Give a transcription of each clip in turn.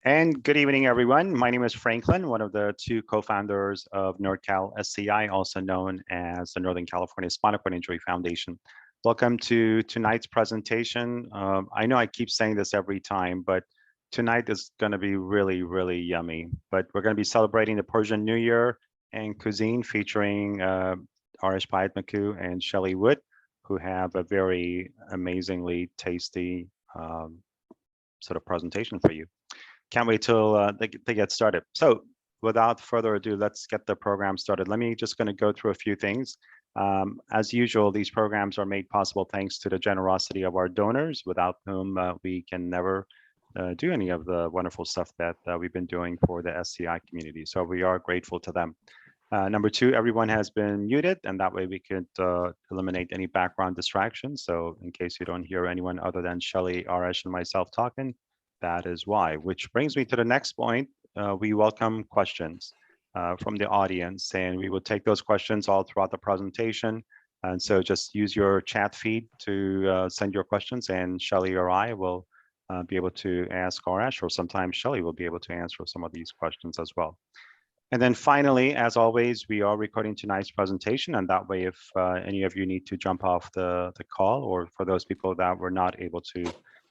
And good evening, everyone. My name is Franklin, one of the two co-founders of NorCal SCI, also known as the Northern California Spinal Cord Injury Foundation. Welcome to tonight's presentation. I know I keep saying this every time, but tonight is going to be really, really yummy. But we're going to be celebrating the Persian New Year and Cuisine featuring ARASH and SHELLEY Wood, who have a very amazingly tasty sort of presentation for you. Can't wait till they get started. So without further ado, let's get the program started. Let me just going to go through a few things. As usual, these programs are made possible thanks to the generosity of our donors, without whom we can never do any of the wonderful stuff that we've been doing for the SCI community. So we are grateful to them. Number two, everyone has been muted, and that way we could eliminate any background distractions. So in case you don't hear anyone other than Shelley, Arash, and myself talking, that is why. Which brings me to the next point. We welcome questions from the audience, and we will take those questions all throughout the presentation. And so just use your chat feed to send your questions, and Shelley or I will be able to ask Arash, or sometimes Shelley will be able to answer some of these questions as well. And then finally, as always, we are recording tonight's presentation, and that way, if any of you need to jump off the call, or for those people that were not able to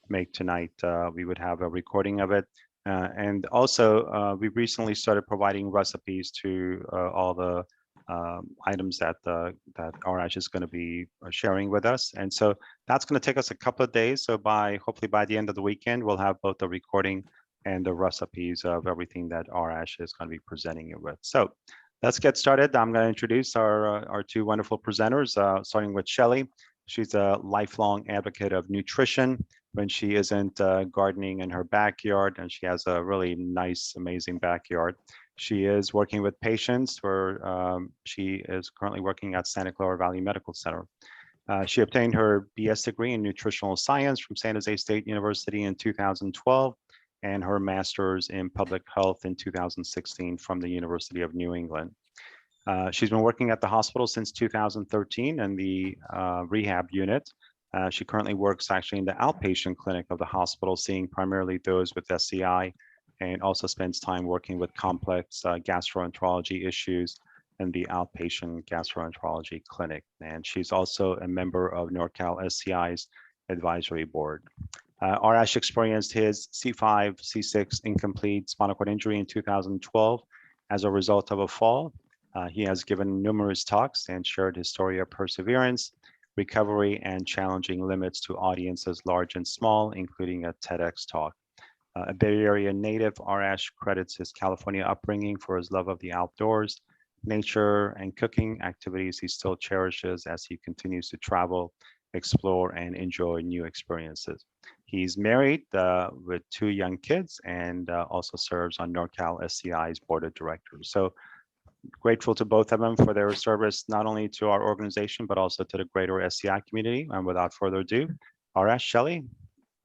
make tonight, we would have a recording of it. And also, we recently started providing recipes to all the items that Arash is going to be sharing with us. And so that's going to take us a couple of days. So hopefully by the end of the weekend, we'll have both the recording and the recipes of everything that Arash is going to be presenting you with. So let's get started. I'm going to introduce our two wonderful presenters, starting with Shelley. She's a lifelong advocate of nutrition when she isn't gardening in her backyard, and she has a really nice, amazing backyard. She is working with patients she is currently working at Santa Clara Valley Medical Center. She obtained her BS degree in nutritional science from San Jose State University in 2012, and her master's in public health in 2016 from the University of New England. She's been working at the hospital since 2013 in the rehab unit. She currently works actually in the outpatient clinic of the hospital, seeing primarily those with SCI, and also spends time working with complex gastroenterology issues in the outpatient gastroenterology clinic. And she's also a member of NorCal SCI's advisory board. Arash experienced his C5, C6 incomplete spinal cord injury in 2012 as a result of a fall. He has given numerous talks and shared his story of perseverance, recovery, and challenging limits to audiences large and small, including a TEDx talk. A Bay Area native, Arash credits his California upbringing for his love of the outdoors, nature, and cooking activities he still cherishes as he continues to travel, explore, and enjoy new experiences. He's married with two young kids, and also serves on NorCal SCI's board of directors. So grateful to both of them for their service, not only to our organization, but also to the greater SCI community. And without further ado, Arash, Shelley,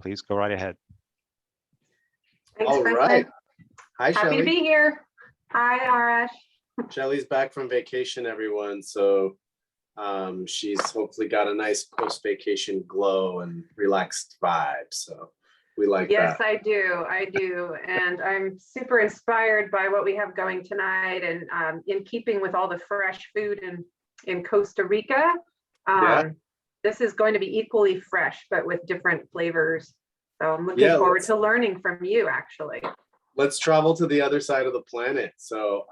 please go right ahead. Thanks, All Franklin. right. Hi, Happy Shelley. to be here. Hi, Arash. Shelley's back from vacation, everyone. So she's hopefully got a nice post-vacation glow and relaxed vibe. So we like that. Yes, I do. And I'm super inspired by what we have going tonight, and in keeping with all the fresh food in Costa Rica. This is going to be equally fresh, but with different flavors. So I'm looking forward to learning from you, actually. Let's travel to the other side of the planet. So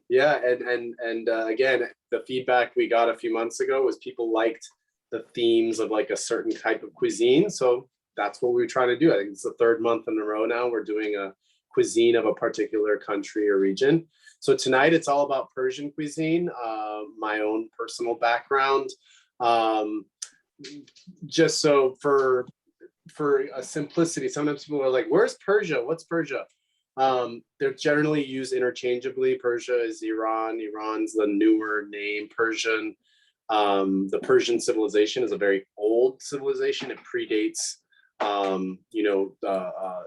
yeah, and again, the feedback we got a few months ago was people liked the themes of like a certain type of cuisine. So that's what we're trying to do. I think it's the third month in a row now we're doing a cuisine of a particular country or region. So tonight it's all about Persian cuisine, my own personal background. Just so for a simplicity, sometimes people are like, where's Persia? What's Persia? They're generally used interchangeably. Persia is Iran. Iran's the newer name, Persian. The Persian civilization is a very old civilization. It predates,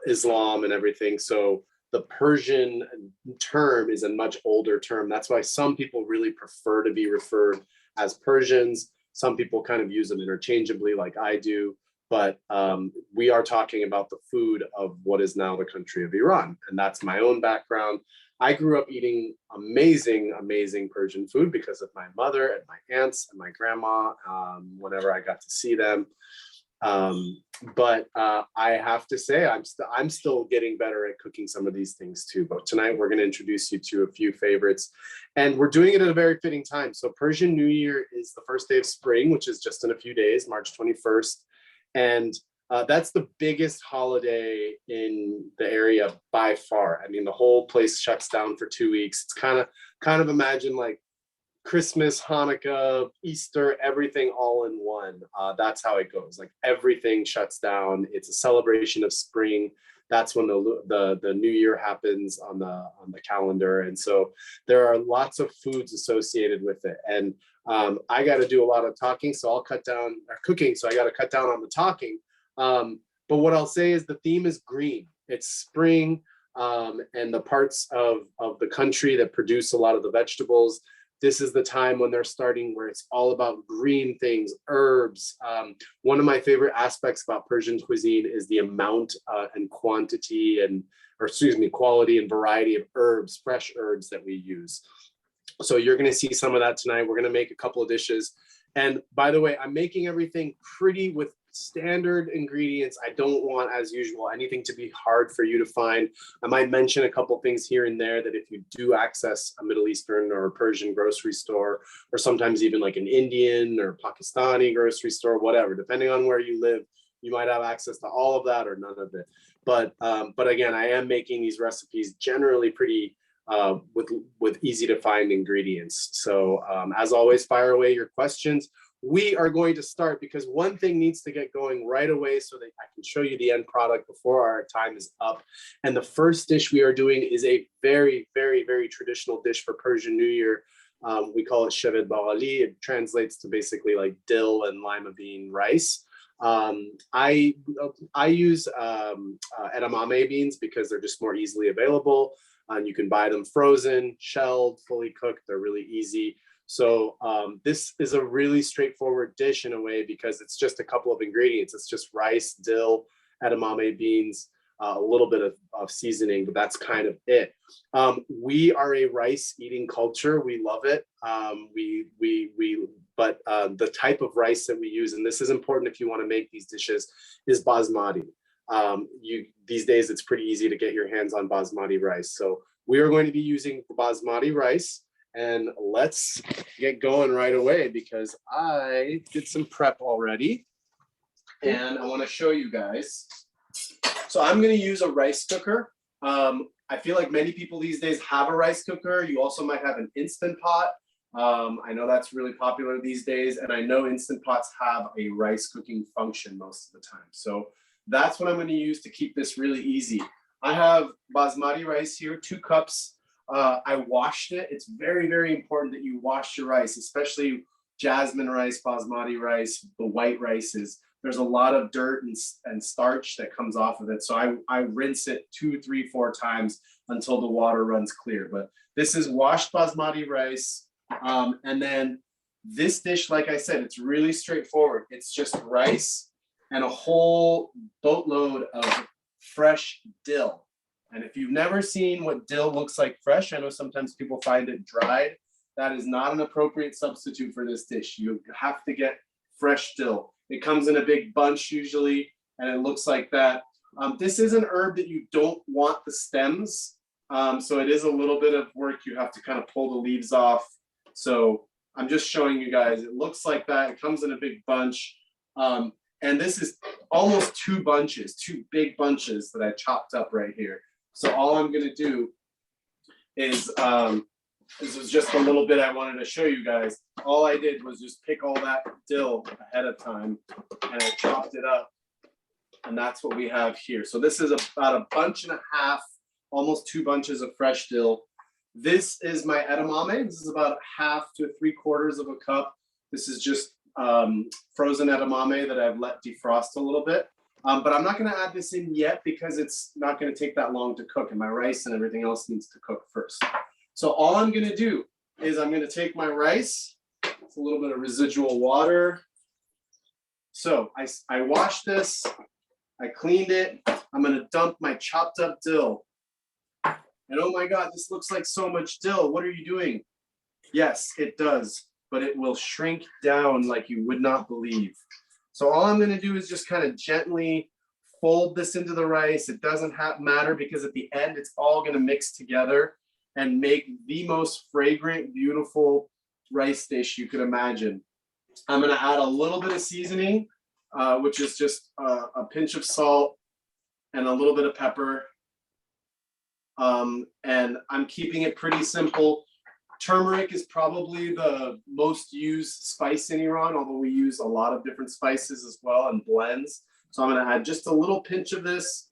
Islam and everything. So the Persian term is a much older term. That's why some people really prefer to be referred as Persians. Some people kind of use them interchangeably like I do. but we are talking about the food of what is now the country of Iran. And that's my own background. I grew up eating amazing, amazing Persian food because of my mother and my aunts and my grandma, whenever I got to see them. But I have to say, I'm still getting better at cooking some of these things too. But tonight we're going to introduce you to a few favorites, and we're doing it at a very fitting time. So Persian New Year is the first day of spring, which is just in a few days, March 21st. And that's the biggest holiday in the area by far. I mean, the whole place shuts down for 2 weeks. It's kind of imagine like Christmas, Hanukkah, Easter, everything all in one. That's how it goes. Like everything shuts down. It's a celebration of spring. That's when the new year happens on the calendar. And so there are lots of foods associated with it. And I got to do a lot of talking, so I'll cut down cooking. So I got to cut down on the talking. But what I'll say is the theme is green. It's spring, and the parts of the country that produce a lot of the vegetables, this is the time when they're starting, where it's all about green things, herbs. One of my favorite aspects about Persian cuisine is the amount and quality and variety of herbs, fresh herbs that we use. So you're going to see some of that tonight. We're going to make a couple of dishes. And by the way, I'm making everything pretty with standard ingredients. I don't want, as usual, anything to be hard for you to find. I might mention a couple things here and there that if you do access a Middle Eastern or Persian grocery store, or sometimes even like an Indian or Pakistani grocery store, whatever, depending on where you live, you might have access to all of that or none of it. But again, I am making these recipes generally pretty with easy to find ingredients. So as always, fire away your questions. We are going to start because one thing needs to get going right away so that I can show you the end product before our time is up. And the first dish we are doing is a very, very, very traditional dish for Persian New Year. We call it shevet barali. It translates to basically like dill and lima bean rice. I use edamame beans because they're just more easily available. And you can buy them frozen, shelled, fully cooked. They're really easy. So this is a really straightforward dish in a way because it's just a couple of ingredients. It's just rice, dill, edamame beans, a little bit of seasoning, but that's kind of it. We are a rice eating culture. We love it. But the type of rice that we use, and this is important if you want to make these dishes, is basmati. These days, it's pretty easy to get your hands on basmati rice. So we are going to be using basmati rice. And let's get going right away because I did some prep already and I want to show you guys. So I'm going to use a rice cooker. I feel like many people these days have a rice cooker. You also might have an Instant Pot. I know that's really popular these days, and I know Instant Pots have a rice cooking function most of the time. So that's what I'm going to use to keep this really easy. I have basmati rice here, 2 cups. I washed it. It's very, very important that you wash your rice, especially jasmine rice, basmati rice, the white rices. There's a lot of dirt and starch that comes off of it. So I rinse it 2, 3, 4 times until the water runs clear. But this is washed basmati rice. And then this dish, like I said, it's really straightforward. It's just rice and a whole boatload of fresh dill. And if you've never seen what dill looks like fresh, I know sometimes people find it dried. That is not an appropriate substitute for this dish. You have to get fresh dill. It comes in a big bunch usually, and it looks like that. This is an herb that you don't want the stems. So it is a little bit of work. You have to kind of pull the leaves off. So I'm just showing you guys. It looks like that. It comes in a big bunch. And this is almost 2 bunches, 2 big bunches that I chopped up right here. So all I'm going to do is, this was just a little bit I wanted to show you guys. All I did was just pick all that dill ahead of time and I chopped it up. And that's what we have here. So this is about 1.5 bunches, almost 2 bunches of fresh dill. This is my edamame. This is about 1/2 to 3/4 of a cup. This is just frozen edamame that I've let defrost a little bit. But I'm not going to add this in yet because it's not going to take that long to cook, and my rice and everything else needs to cook first. So all I'm going to do is I'm going to take my rice, it's a little bit of residual water, So I washed this, I cleaned it. I'm gonna dump my chopped up dill. And oh my God, this looks like so much dill. What are you doing? Yes, it does, but it will shrink down like you would not believe. So all I'm gonna do is just kind of gently fold this into the rice. It doesn't matter because at the end, it's all gonna mix together and make the most fragrant, beautiful rice dish you could imagine. I'm gonna add a little bit of seasoning, which is just a pinch of salt and a little bit of pepper. And I'm keeping it pretty simple. Turmeric is probably the most used spice in Iran, although we use a lot of different spices as well and blends. So I'm gonna add just a little pinch of this,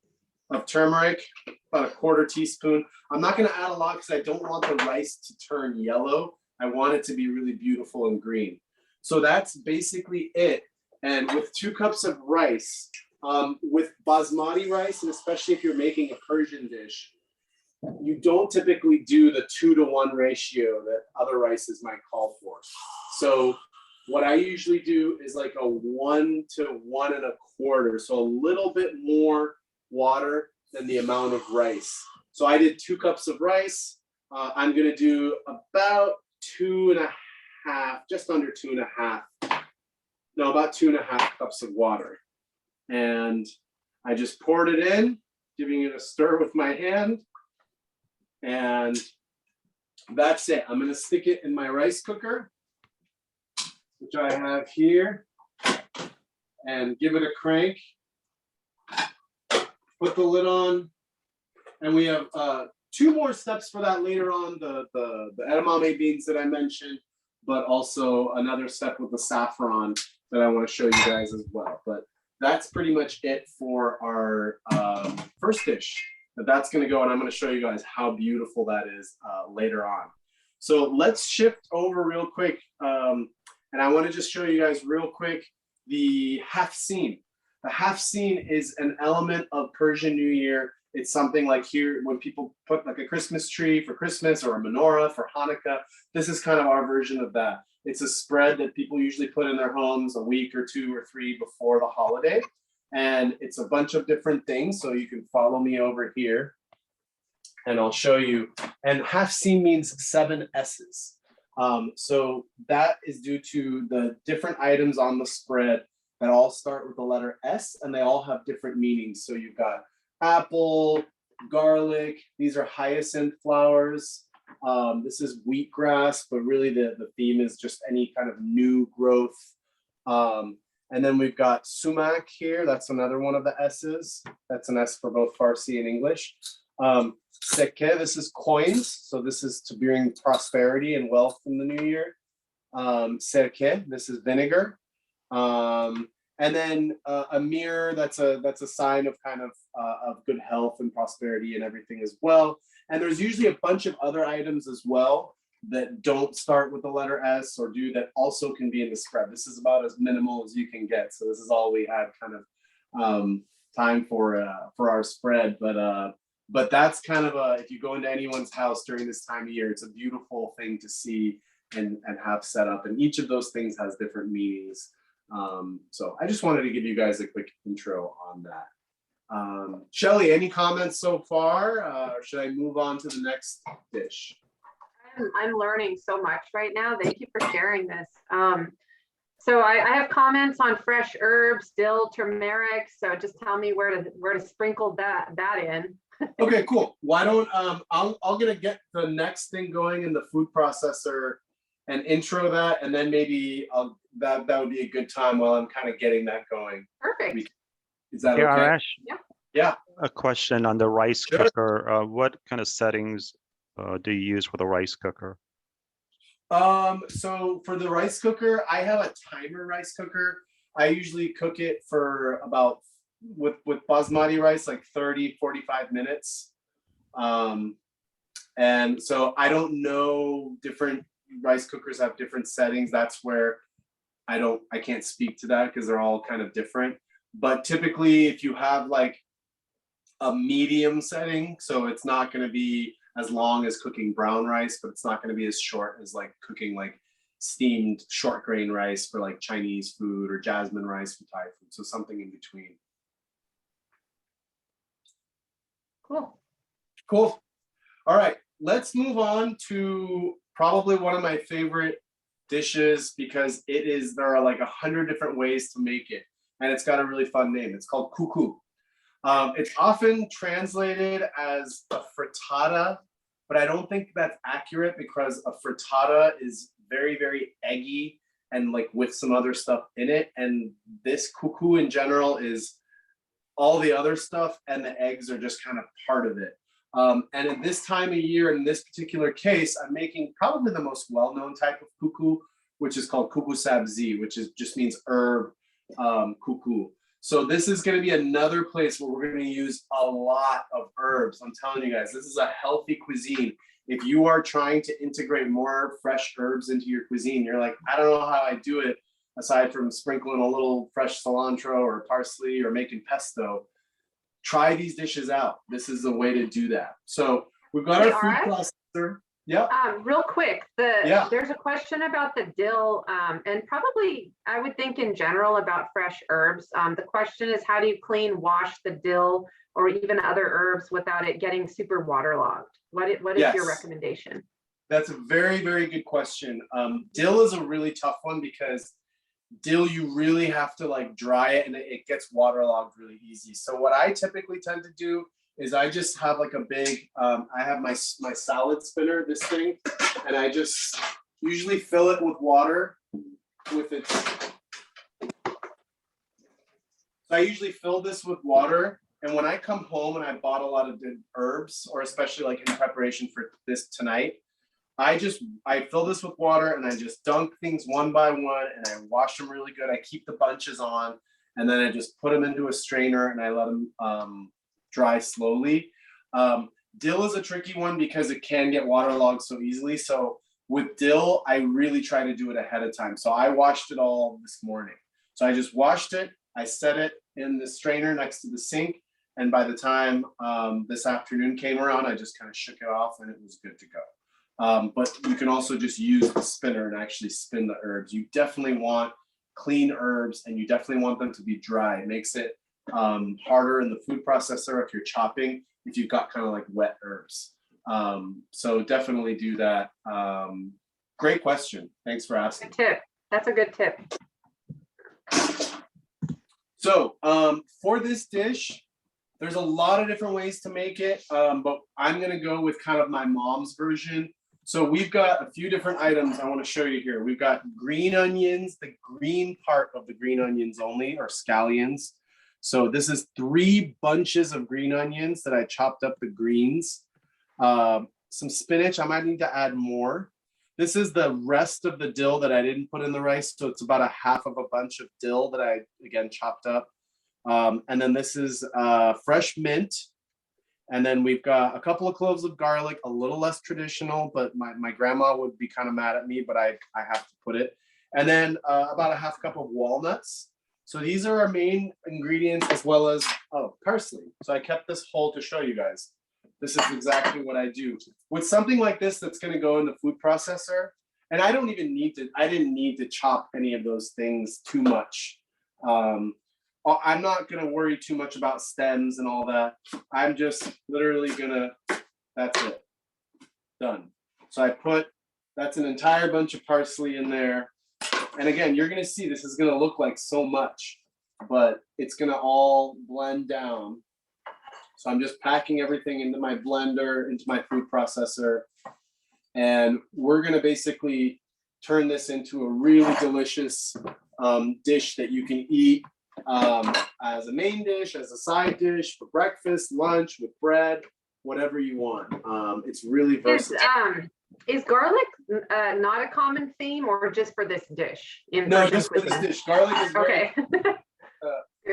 of turmeric, about a quarter teaspoon. I'm not gonna add a lot because I don't want the rice to turn yellow. I want it to be really beautiful and green. So that's basically it. And with 2 cups of rice, with basmati rice, and especially if you're making a Persian dish, you don't typically do the 2-to-1 ratio that other rices might call for. So what I usually do is like a 1 to 1 1/4. So a little bit more water than the amount of rice. So I did 2 cups of rice. I'm gonna do about 2.5, just under 2.5. No, about 2.5 cups of water. And I just poured it in, giving it a stir with my hand. And that's it. I'm gonna stick it in my rice cooker, which I have here, and give it a crank. Put the lid on, and we have 2 more steps for that later on, the edamame beans that I mentioned, but also another step with the saffron that I want to show you guys as well. But that's pretty much it for our first dish. But that's going to go, and I'm going to show you guys how beautiful that is later on. So let's shift over real quick, and I want to just show you guys real quick the hafseen. The hafseen is an element of Persian New Year. It's something like here when people put like a Christmas tree for Christmas or a menorah for Hanukkah. This is kind of our version of that. It's a spread that people usually put in their homes a week or 2 or 3 before the holiday. And it's a bunch of different things. So you can follow me over here and I'll show you. And hafseen means 7 S's. So that is due to the different items on the spread that all start with the letter S, and they all have different meanings. So you've got apple, garlic, these are hyacinth flowers. This is wheatgrass, but really the theme is just any kind of new growth. And then we've got sumac here. That's another one of the S's. That's an S for both Farsi and English. Seke, this is coins. So this is to bring prosperity and wealth in the new year. Serke, this is vinegar. And then a mirror, that's a sign of kind of good health and prosperity and everything as well. And there's usually a bunch of other items as well that don't start with the letter S or do that also can be in the spread. This is about as minimal as you can get. So this is all we had kind of time for our spread. But that's kind of if you go into anyone's house during this time of year, it's a beautiful thing to see and have set up. And each of those things has different meanings. So I just wanted to give you guys a quick intro on that. Shelley, any comments so far? Or should I move on to the next dish? I'm learning so much right now. Thank you for sharing this. So I have comments on fresh herbs, dill, turmeric. So just tell me where to sprinkle that in. Okay, cool. Why don't I'll gonna get the next thing going in the food processor and intro that, and then maybe that would be a good time while I'm kind of getting that going. Perfect. Is that Hey, okay? ARASH, Yeah. a question on the rice Sure. cooker. What kind of settings do you use for the rice cooker? So for the rice cooker, I have a timer rice cooker. I usually cook it for about with basmati rice like 30-45 minutes. And so I don't know, different rice cookers have different settings. That's where I can't speak to that because they're all kind of different. But typically if you have like a medium setting, so it's not going to be as long as cooking brown rice, but it's not going to be as short as like cooking like steamed short grain rice for like Chinese food, or jasmine rice for Thai food. So something in between. Cool. Cool. All right, let's move on to probably one of my favorite dishes, because there are like 100 different ways to make it, and it's got a really fun name. It's called kuku. It's often translated as a frittata, but I don't think that's accurate, because a frittata is very, very eggy and like with some other stuff in it. And this kuku in general is all the other stuff, and the eggs are just kind of part of it. And at this time of year, in this particular case, I'm making probably the most well-known type of kuku, which is called Kubu Sabzi, which just means herb kuku. So this is going to be another place where we're going to use a lot of herbs. I'm telling you guys, this is a healthy cuisine. If you are trying to integrate more fresh herbs into your cuisine, you're like, I don't know how I do it aside from sprinkling a little fresh cilantro or parsley or making pesto. Try these dishes out. This is the way to do that. So we've got our food processor. Yeah. Real quick, there's a question about the dill, and probably I would think in general about fresh herbs. The question is, how do you wash the dill or even other herbs without it getting super waterlogged? What is your recommendation? That's a very, very good question. Dill is a really tough one, because dill, you really have to like dry it, and it gets waterlogged really easy. So what I typically tend to do is I just have like a big, I have my salad spinner, this thing, and I just usually fill it with water with it. So I usually fill this with water, and when I come home and I bought a lot of good herbs, or especially like in preparation for this tonight, I fill this with water, and I just dunk things one by one, and I wash them really good. I keep the bunches on, and then I just put them into a strainer, and I let them dry slowly. Dill is a tricky one because it can get waterlogged so easily. So with dill, I really try to do it ahead of time. So I washed it all this morning. So I just washed it. I set it in the strainer next to the sink. And by the time this afternoon came around, I just kind of shook it off, and it was good to go. But you can also just use the spinner and actually spin the herbs. You definitely want clean herbs, and you definitely want them to be dry. It makes it harder in the food processor if you're chopping, if you've got kind of like wet herbs. So definitely do that. Great question. Thanks for asking. Good tip. That's a good tip. So for this dish, there's a lot of different ways to make it, but I'm going to go with kind of my mom's version. So we've got a few different items I want to show you here. We've got green onions, the green part of the green onions only, or scallions. So this is 3 bunches of green onions that I chopped up the greens. Some spinach, I might need to add more. This is the rest of the dill that I didn't put in the rice. So it's about a half of a bunch of dill that I, again, chopped up. And then this is fresh mint. And then we've got a couple of cloves of garlic, a little less traditional, but my grandma would be kind of mad at me, but I have to put it. And then about a half cup of walnuts. So these are our main ingredients, as well as, parsley. So I kept this whole to show you guys. This is exactly what I do. With something like this that's going to go in the food processor, and I didn't need to chop any of those things too much. I'm not going to worry too much about stems and all that. I'm just literally that's it. Done. So that's an entire bunch of parsley in there. And again, you're going to see this is going to look like so much, but it's going to all blend down. So I'm just packing everything into my blender, into my food processor. And we're going to basically turn this into a really delicious dish that you can eat as a main dish, as a side dish, for breakfast, lunch, with bread, whatever you want. It's really versatile. Is garlic not a common theme, or just for this dish? No, just for this dish. Garlic is okay.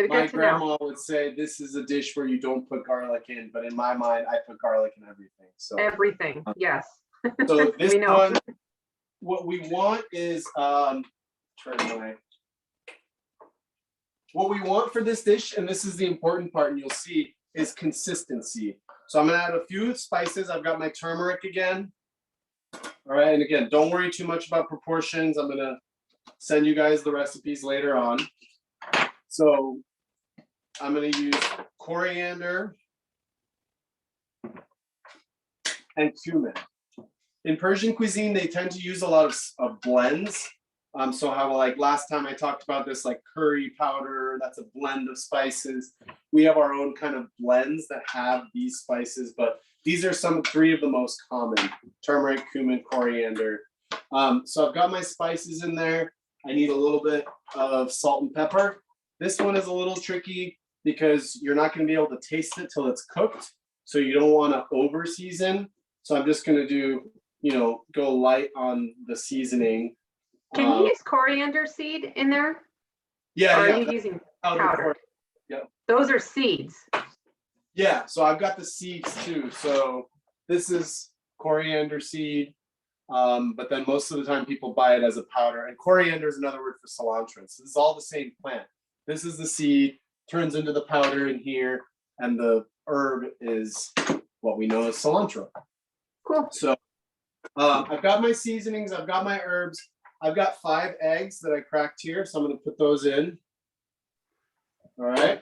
My grandma would say this is a dish where you don't put garlic in, but in my mind, I put garlic in everything. So everything, yes. So this one, what we want is what we want for this dish, and this is the important part, and you'll see, is consistency. So I'm gonna add a few spices. I've got my turmeric again. All right, and again, don't worry too much about proportions. I'm gonna send you guys the recipes later on. So I'm gonna use coriander and cumin. In Persian cuisine, they tend to use a lot of blends. So how, like last time I talked about this, like curry powder, that's a blend of spices. We have our own kind of blends that have these spices, but these are three of the most common: turmeric, cumin, coriander. So I've got my spices in there. I need a little bit of salt and pepper. This one is a little tricky because you're not going to be able to taste it till it's cooked. So you don't want to over season. So I'm just going to do, go light on the seasoning. Can you use coriander seed in there? Yeah. Or are you using powder? Yep. Those are seeds. Yeah, so I've got the seeds too. So this is coriander seed, but then most of the time people buy it as a powder. And coriander is another word for cilantro. So this is all the same plant. This is the seed, turns into the powder in here, and the herb is what we know as cilantro. Cool. So I've got my seasonings, I've got my herbs. I've got 5 eggs that I cracked here, so I'm going to put those in. All right.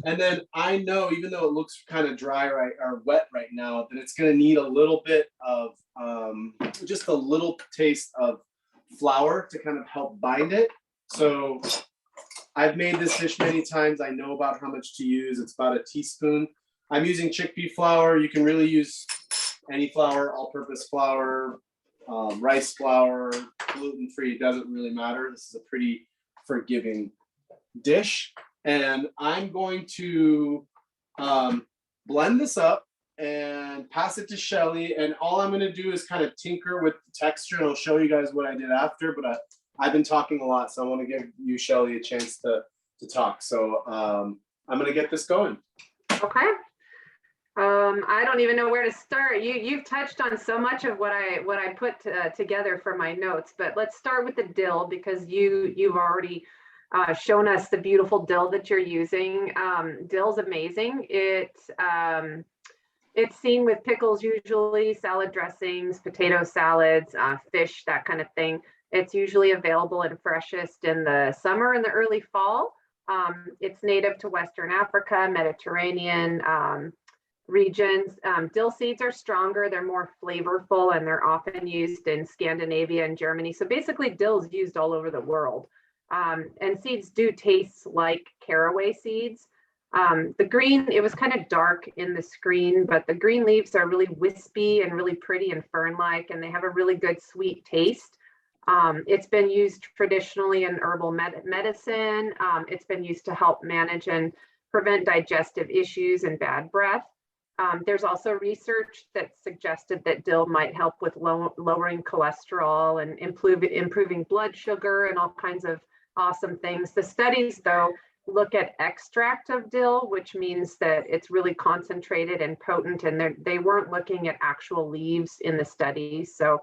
And then I know, even though it looks kind of dry or wet right now, that it's going to need a little bit of just a little taste of flour to kind of help bind it. So I've made this dish many times. I know about how much to use. It's about a teaspoon. I'm using chickpea flour. You can really use any flour, all-purpose flour, rice flour, gluten-free, it doesn't really matter. This is a pretty forgiving dish. And I'm going to blend this up and pass it to Shelley. And all I'm going to do is kind of tinker with the texture. And I'll show you guys what I did after. But I've been talking a lot, so I want to give you, Shelley, a chance to talk. So I'm going to get this going. Okay. I don't even know where to start. You've touched on so much of what I put together for my notes, but let's start with the dill, because you've already shown us the beautiful dill that you're using. Dill's amazing. It's seen with pickles usually, salad dressings, potato salads, fish, that kind of thing. It's usually available and freshest in the summer and the early fall. It's native to Western Africa, Mediterranean regions. Dill seeds are stronger, they're more flavorful, and they're often used in Scandinavia and Germany. So basically dill is used all over the world. And seeds do taste like caraway seeds. The green, it was kind of dark in the screen, but the green leaves are really wispy and really pretty and fern-like, and they have a really good sweet taste. It's been used traditionally in herbal medicine. It's been used to help manage and prevent digestive issues and bad breath. There's also research that suggested that dill might help with lowering cholesterol and improving blood sugar and all kinds of awesome things. The studies, though, look at extract of dill, which means that it's really concentrated and potent, and they weren't looking at actual leaves in the studies. So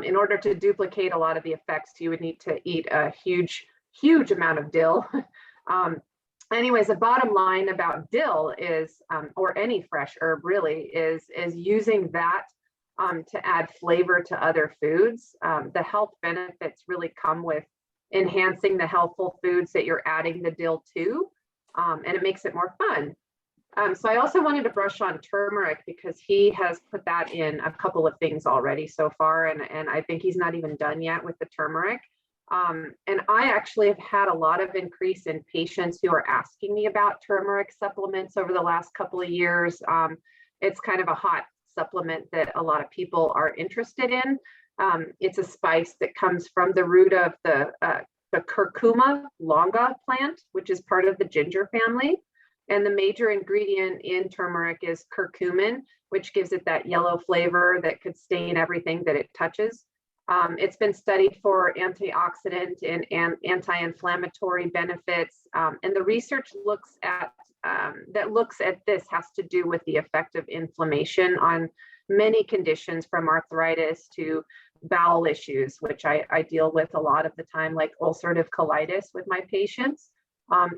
in order to duplicate a lot of the effects, you would need to eat a huge amount of dill. Anyways, the bottom line about dill is, or any fresh herb really, is using that to add flavor to other foods. The health benefits really come with enhancing the healthful foods that you're adding the dill to, and it makes it more fun. So I also wanted to brush on turmeric, because he has put that in a couple of things already so far, and I think he's not even done yet with the turmeric. And I actually have had a lot of increase in patients who are asking me about turmeric supplements over the last couple of years. It's kind of a hot supplement that a lot of people are interested in. It's a spice that comes from the root of the curcuma longa plant, which is part of the ginger family. And the major ingredient in turmeric is curcumin, which gives it that yellow flavor that could stain everything that it touches. It's been studied for antioxidant and anti-inflammatory benefits. And the research looks at this has to do with the effect of inflammation on many conditions, from arthritis to bowel issues, which I deal with a lot of the time, like ulcerative colitis with my patients.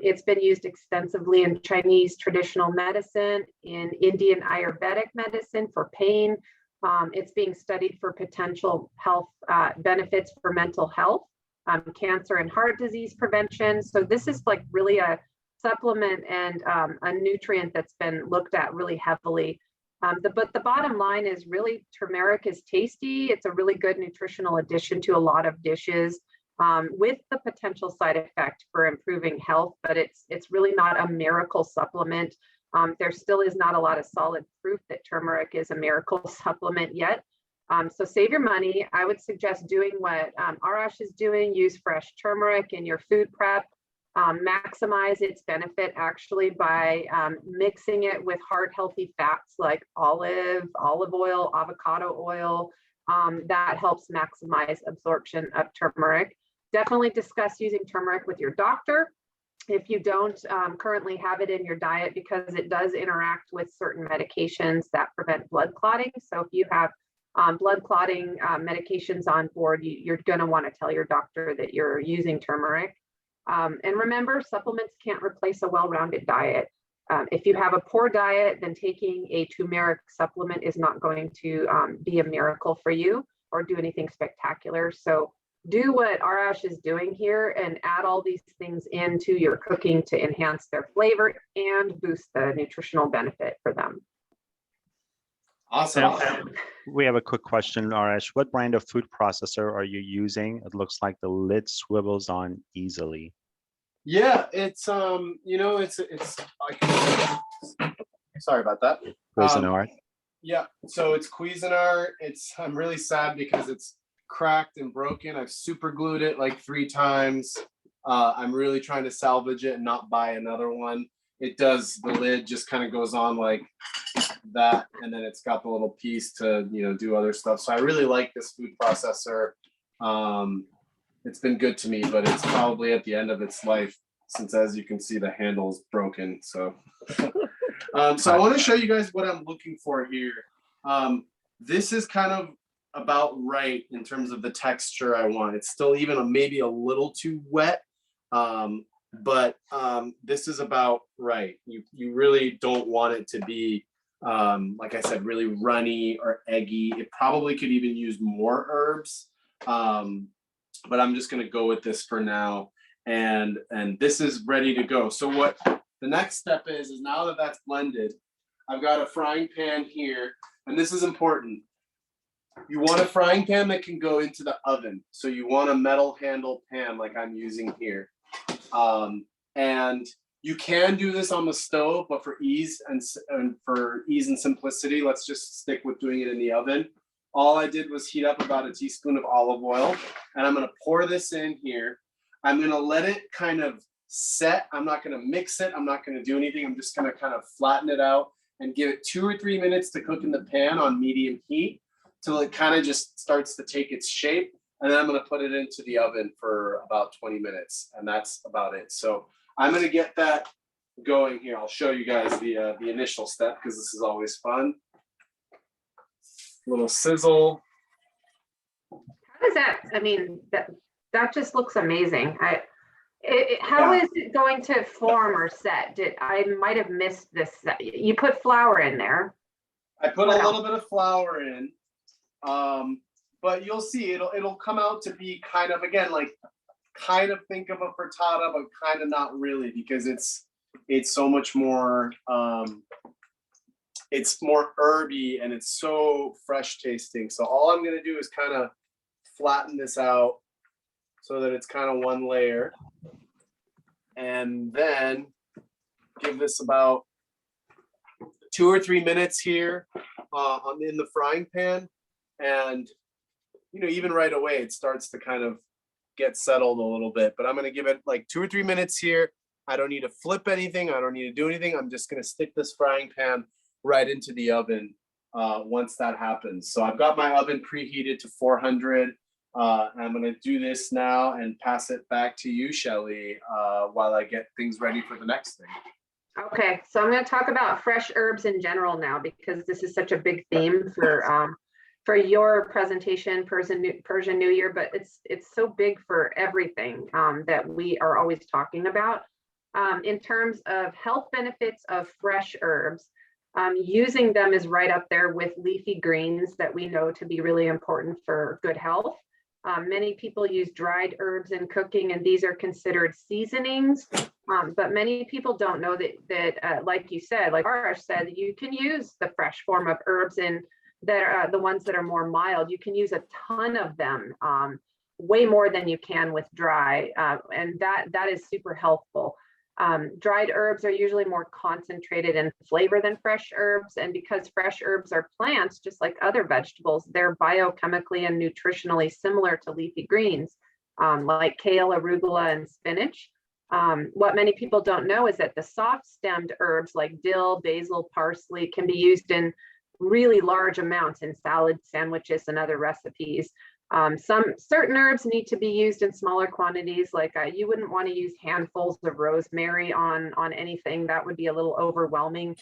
It's been used extensively in Chinese traditional medicine, in Indian Ayurvedic medicine for pain, It's being studied for potential health benefits for mental health, cancer and heart disease prevention. So this is like really a supplement and a nutrient that's been looked at really heavily. But the bottom line is really turmeric is tasty. It's a really good nutritional addition to a lot of dishes, with the potential side effect for improving health, but it's really not a miracle supplement. There still is not a lot of solid proof that turmeric is a miracle supplement yet. So save your money. I would suggest doing what ARASH is doing. Use fresh turmeric in your food prep. Maximize its benefit actually by mixing it with heart healthy fats like olive oil, avocado oil. That helps maximize absorption of turmeric. Definitely discuss using turmeric with your doctor if you don't currently have it in your diet, because it does interact with certain medications that prevent blood clotting. So if you have blood clotting medications on board, you're going to want to tell your doctor that you're using turmeric. And remember, supplements can't replace a well-rounded diet. If you have a poor diet, then taking a turmeric supplement is not going to be a miracle for you or do anything spectacular. So do what ARASH is doing here and add all these things into your cooking to enhance their flavor and boost the nutritional benefit for them. Awesome. We have a quick question, Arash. What brand of food processor are you using? It looks like the lid swivels on easily. Yeah, it's it's sorry about that. Cuisine. Yeah, so it's Cuisine. I'm really sad because it's cracked and broken. I've super glued it like 3 times. I'm really trying to salvage it and not buy another one. It does, the lid just kind of goes on like that, and then it's got the little piece to do other stuff. So I really like this food processor. It's been good to me, but it's probably at the end of its life, since as you can see the handle is broken. So so I want to show you guys what I'm looking for here. This is kind of about right in terms of the texture I want. It's still even maybe a little too wet, but this is about right. You really don't want it to be like I said, really runny or eggy. It probably could even use more herbs, but I'm just going to go with this for now. And this is ready to go. So what the next step is now that that's blended, I've got a frying pan here, and this is important. You want a frying pan that can go into the oven. So you want a metal handle pan like I'm using here. And you can do this on the stove, but for ease and simplicity, let's just stick with doing it in the oven. All I did was heat up about a teaspoon of olive oil, and I'm going to pour this in here. I'm going to let it kind of set. I'm not going to mix it. I'm not going to do anything. I'm just going to kind of flatten it out and give it 2 or 3 minutes to cook in the pan on medium heat till it kind of just starts to take its shape. And then I'm going to put it into the oven for about 20 minutes. And that's about it. So I'm going to get that going here. I'll show you guys the initial step, because this is always fun. Little sizzle. How does that, I mean, that just looks amazing. How is it going to form or set? I might have missed this. You put flour in there. I put a little bit of flour in, but you'll see it'll come out to be kind of, again, like kind of think of a frittata, but kind of not really, because it's so much more. It's more herby and it's so fresh tasting. So all I'm going to do is kind of flatten this out so that it's kind of one layer, and then give this about 2 or 3 minutes here in the frying pan. And even right away it starts to kind of get settled a little bit, but I'm going to give it like 2 or 3 minutes here. I don't need to flip anything. I don't need to do anything. I'm just going to stick this frying pan right into the oven once that happens. So I've got my oven preheated to 400. I'm going to do this now and pass it back to you, Shelley, while I get things ready for the next thing. Okay, so I'm going to talk about fresh herbs in general now, because this is such a big theme for your presentation, Persian New Year, but it's so big for everything that we are always talking about. In terms of health benefits of fresh herbs, Using them is right up there with leafy greens that we know to be really important for good health. Many people use dried herbs in cooking, and these are considered seasonings. But many people don't know that like you said, like Arash said, you can use the fresh form of herbs and that are the ones that are more mild. You can use a ton of them, way more than you can with dry, and that is super helpful. Dried herbs are usually more concentrated in flavor than fresh herbs. And because fresh herbs are plants, just like other vegetables, they're biochemically and nutritionally similar to leafy greens, like kale, arugula, and spinach. What many people don't know is that the soft-stemmed herbs like dill, basil, parsley can be used in really large amounts in salads, sandwiches, and other recipes. Some certain herbs need to be used in smaller quantities, like you wouldn't want to use handfuls of rosemary on anything. That would be a little overwhelming.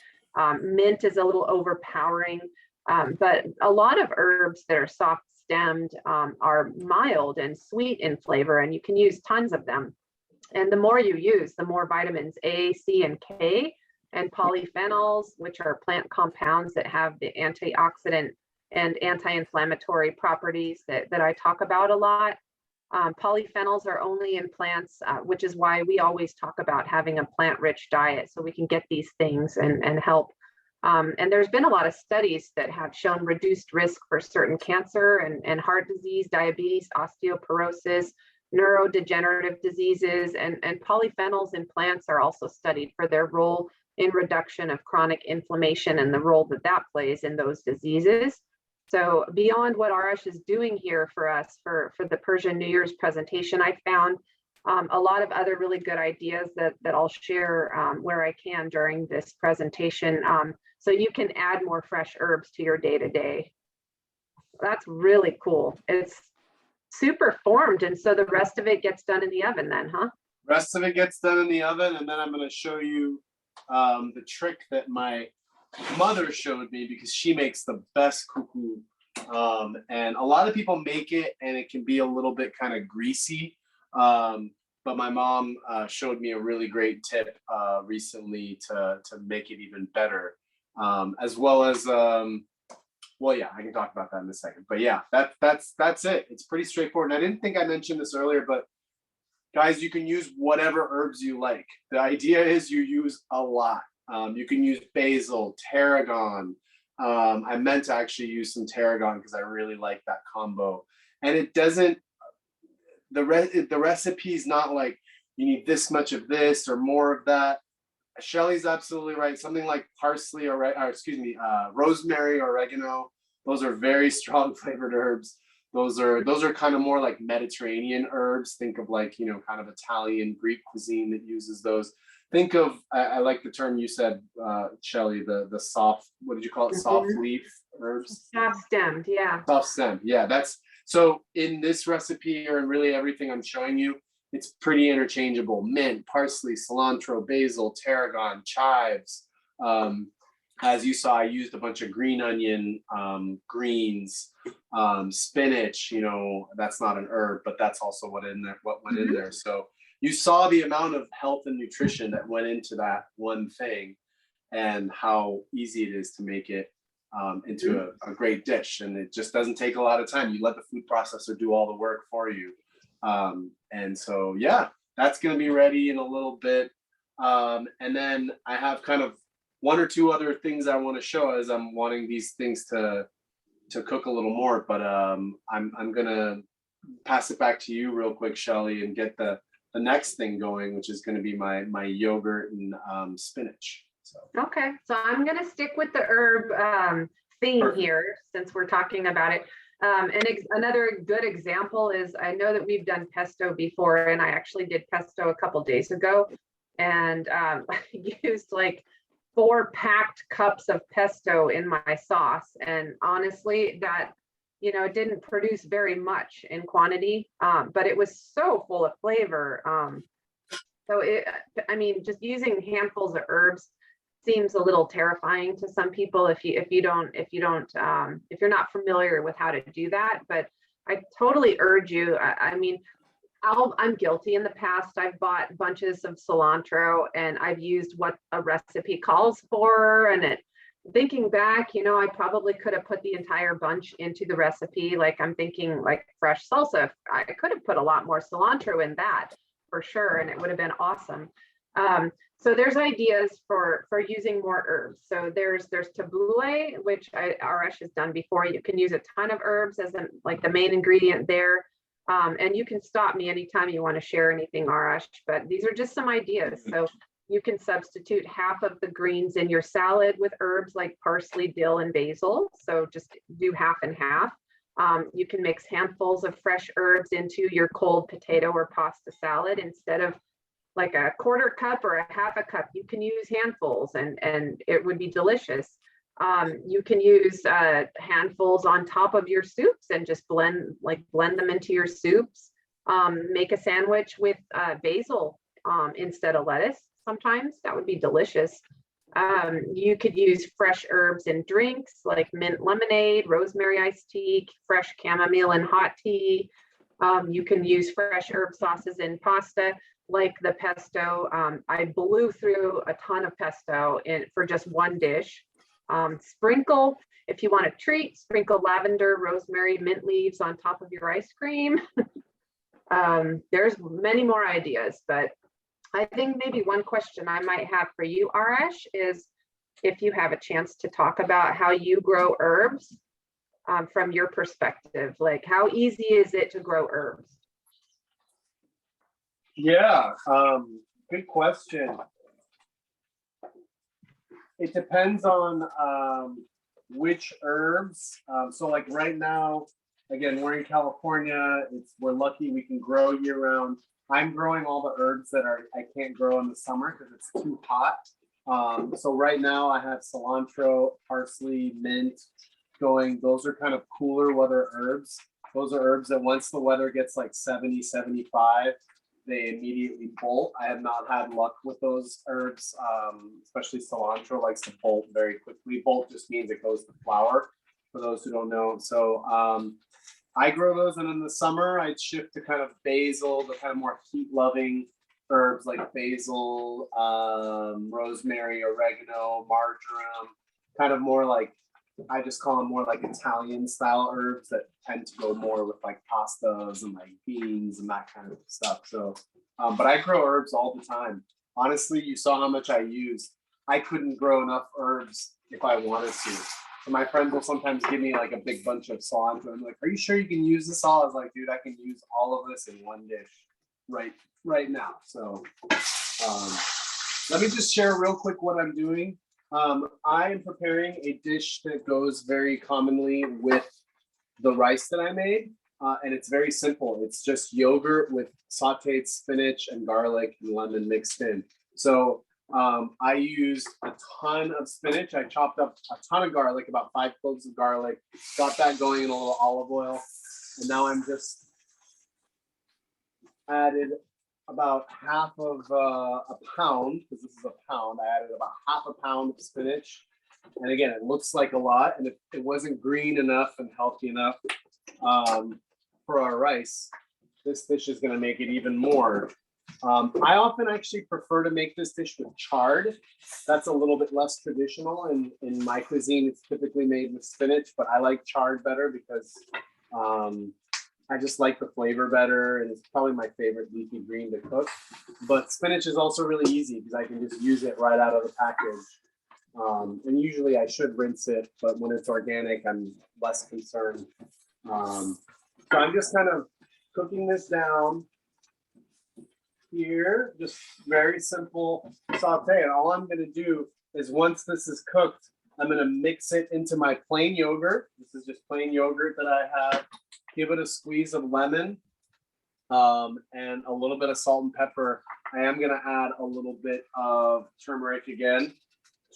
Mint is a little overpowering, but a lot of herbs that are soft stemmed are mild and sweet in flavor, and you can use tons of them. And the more you use, the more vitamins A, C, and K, and polyphenols, which are plant compounds that have the antioxidant and anti-inflammatory properties that I talk about a lot. Polyphenols are only in plants, which is why we always talk about having a plant-rich diet so we can get these things and help. And there's been a lot of studies that have shown reduced risk for certain cancer and heart disease, diabetes, osteoporosis, neurodegenerative diseases, and polyphenols in plants are also studied for their role in reduction of chronic inflammation and the role that plays in those diseases. So beyond what Arash is doing here for us for the Persian New Year's presentation, I found a lot of other really good ideas that I'll share where I can during this presentation, so you can add more fresh herbs to your day-to-day. That's really cool. It's super formed, and so the rest of it gets done in the oven then, huh? Rest of it gets done in the oven, and then I'm going to show you the trick that my mother showed me, because she makes the best kuku, and a lot of people make it and it can be a little bit kind of greasy, but my mom showed me a really great tip recently to make it even better, as well as well, yeah, I can talk about that in a second, but yeah, that's it. It's pretty straightforward, and I didn't think I mentioned this earlier, but guys, you can use whatever herbs you like. The idea is you use a lot. You can use basil, tarragon. I meant to actually use some tarragon because I really like that combo. And it doesn't, the recipe's not like you need this much of this or more of that. Shelley's absolutely right. Something like parsley or rosemary or oregano. Those are very strong flavored herbs. Those are kind of more like Mediterranean herbs. Think of like, you know, kind of Italian, Greek cuisine that uses those. Think of, I like the term you said, Shelley, the soft, what did you call it? Soft leaf herbs? Soft stemmed, yeah. Soft stemmed, yeah. That's, so in this recipe or in really everything I'm showing you, it's pretty interchangeable. Mint, parsley, cilantro, basil, tarragon, chives. As you saw, I used a bunch of green onion, greens, spinach. You know, that's not an herb, but that's also what went in there. So you saw the amount of health and nutrition that went into that one thing, and how easy it is to make it into a great dish. And it just doesn't take a lot of time. You let the food processor do all the work for you. And so, yeah, that's going to be ready in a little bit. And then I have kind of one or two other things I want to show as I'm wanting these things to cook a little more. But I'm going to pass it back to you real quick, Shelley, and get the next thing going, which is going to be my yogurt and spinach. So. Okay, so I'm going to stick with the herb theme here since we're talking about it. And another good example is, I know that we've done pesto before, and I actually did pesto a couple days ago, and I used like 4 packed cups of pesto in my sauce. And honestly, that, you know, it didn't produce very much in quantity, but it was so full of flavor. So I mean, just using handfuls of herbs seems a little terrifying to some people if you're not familiar with how to do that. But I totally urge you. I mean, I'm guilty in the past. I've bought bunches of cilantro and I've used what a recipe calls for, and thinking back, I probably could have put the entire bunch into the recipe. Like I'm thinking like fresh salsa. I could have put a lot more cilantro in that for sure, and it would have been awesome. So there's ideas for using more herbs. So there's tabbouleh, which ARASH has done before. You can use a ton of herbs as like the main ingredient there. And you can stop me anytime you want to share anything, ARASH, but these are just some ideas. So you can substitute half of the greens in your salad with herbs like parsley, dill, and basil. So just do half and half. You can mix handfuls of fresh herbs into your cold potato or pasta salad instead of like a quarter cup or a half a cup. You can use handfuls and it would be delicious. You can use handfuls on top of your soups and just blend them into your soups. Make a sandwich with basil instead of lettuce. Sometimes that would be delicious. You could use fresh herbs in drinks like mint lemonade, rosemary iced tea, fresh chamomile and hot tea. You can use fresh herb sauces in pasta like the pesto. I blew through a ton of pesto for just one dish. Sprinkle, if you want a treat, sprinkle lavender, rosemary, mint leaves on top of your ice cream. There's many more ideas, but I think maybe one question I might have for you, ARASH, is if you have a chance to talk about how you grow herbs from your perspective. Like, how easy is it to grow herbs? Yeah, good question. It depends on which herbs. So like right now, again, we're in California. We're lucky we can grow year round. I'm growing all the herbs that I can't grow in the summer because it's too hot. So right now I have cilantro, parsley, mint going. Those are kind of cooler weather herbs. Those are herbs that once the weather gets like 70, 75, they immediately bolt. I have not had luck with those herbs, especially cilantro likes to bolt very quickly. Bolt just means it goes to flower, for those who don't know. So I grow those, and in the summer, I'd shift to kind of basil, the kind of more heat-loving herbs like basil, rosemary, oregano, marjoram, kind of more like, I just call them more like Italian style herbs that tend to go more with like pastas and like beans and that kind of stuff. So, but I grow herbs all the time. Honestly, you saw how much I use. I couldn't grow enough herbs if I wanted to. So my friends will sometimes give me like a big bunch of cilantro. I'm like, are you sure you can use this all? I was like, dude, I can use all of this in one dish right now. So let me just share real quick what I'm doing. I am preparing a dish that goes very commonly with the rice that I made, and it's very simple. It's just yogurt with sauteed spinach and garlic and lemon mixed in. So I used a ton of spinach. I chopped up a ton of garlic, about 5 cloves of garlic, got that going in a little olive oil, and now I'm just added about half of a pound, because this is a pound. I added about half a pound of spinach. And again, it looks like a lot, and if it wasn't green enough and healthy enough for our rice, this dish is going to make it even more. I often actually prefer to make this dish with chard. That's a little bit less traditional. In my cuisine, it's typically made with spinach, but I like chard better because I just like the flavor better, and it's probably my favorite leafy green to cook. But spinach is also really easy because I can just use it right out of the package. And usually I should rinse it, but when it's organic, I'm less concerned. So I'm just kind of cooking this down here, just very simple saute. And all I'm going to do is once this is cooked, I'm going to mix it into my plain yogurt. This is just plain yogurt that I have. Give it a squeeze of lemon and a little bit of salt and pepper. I am going to add a little bit of turmeric again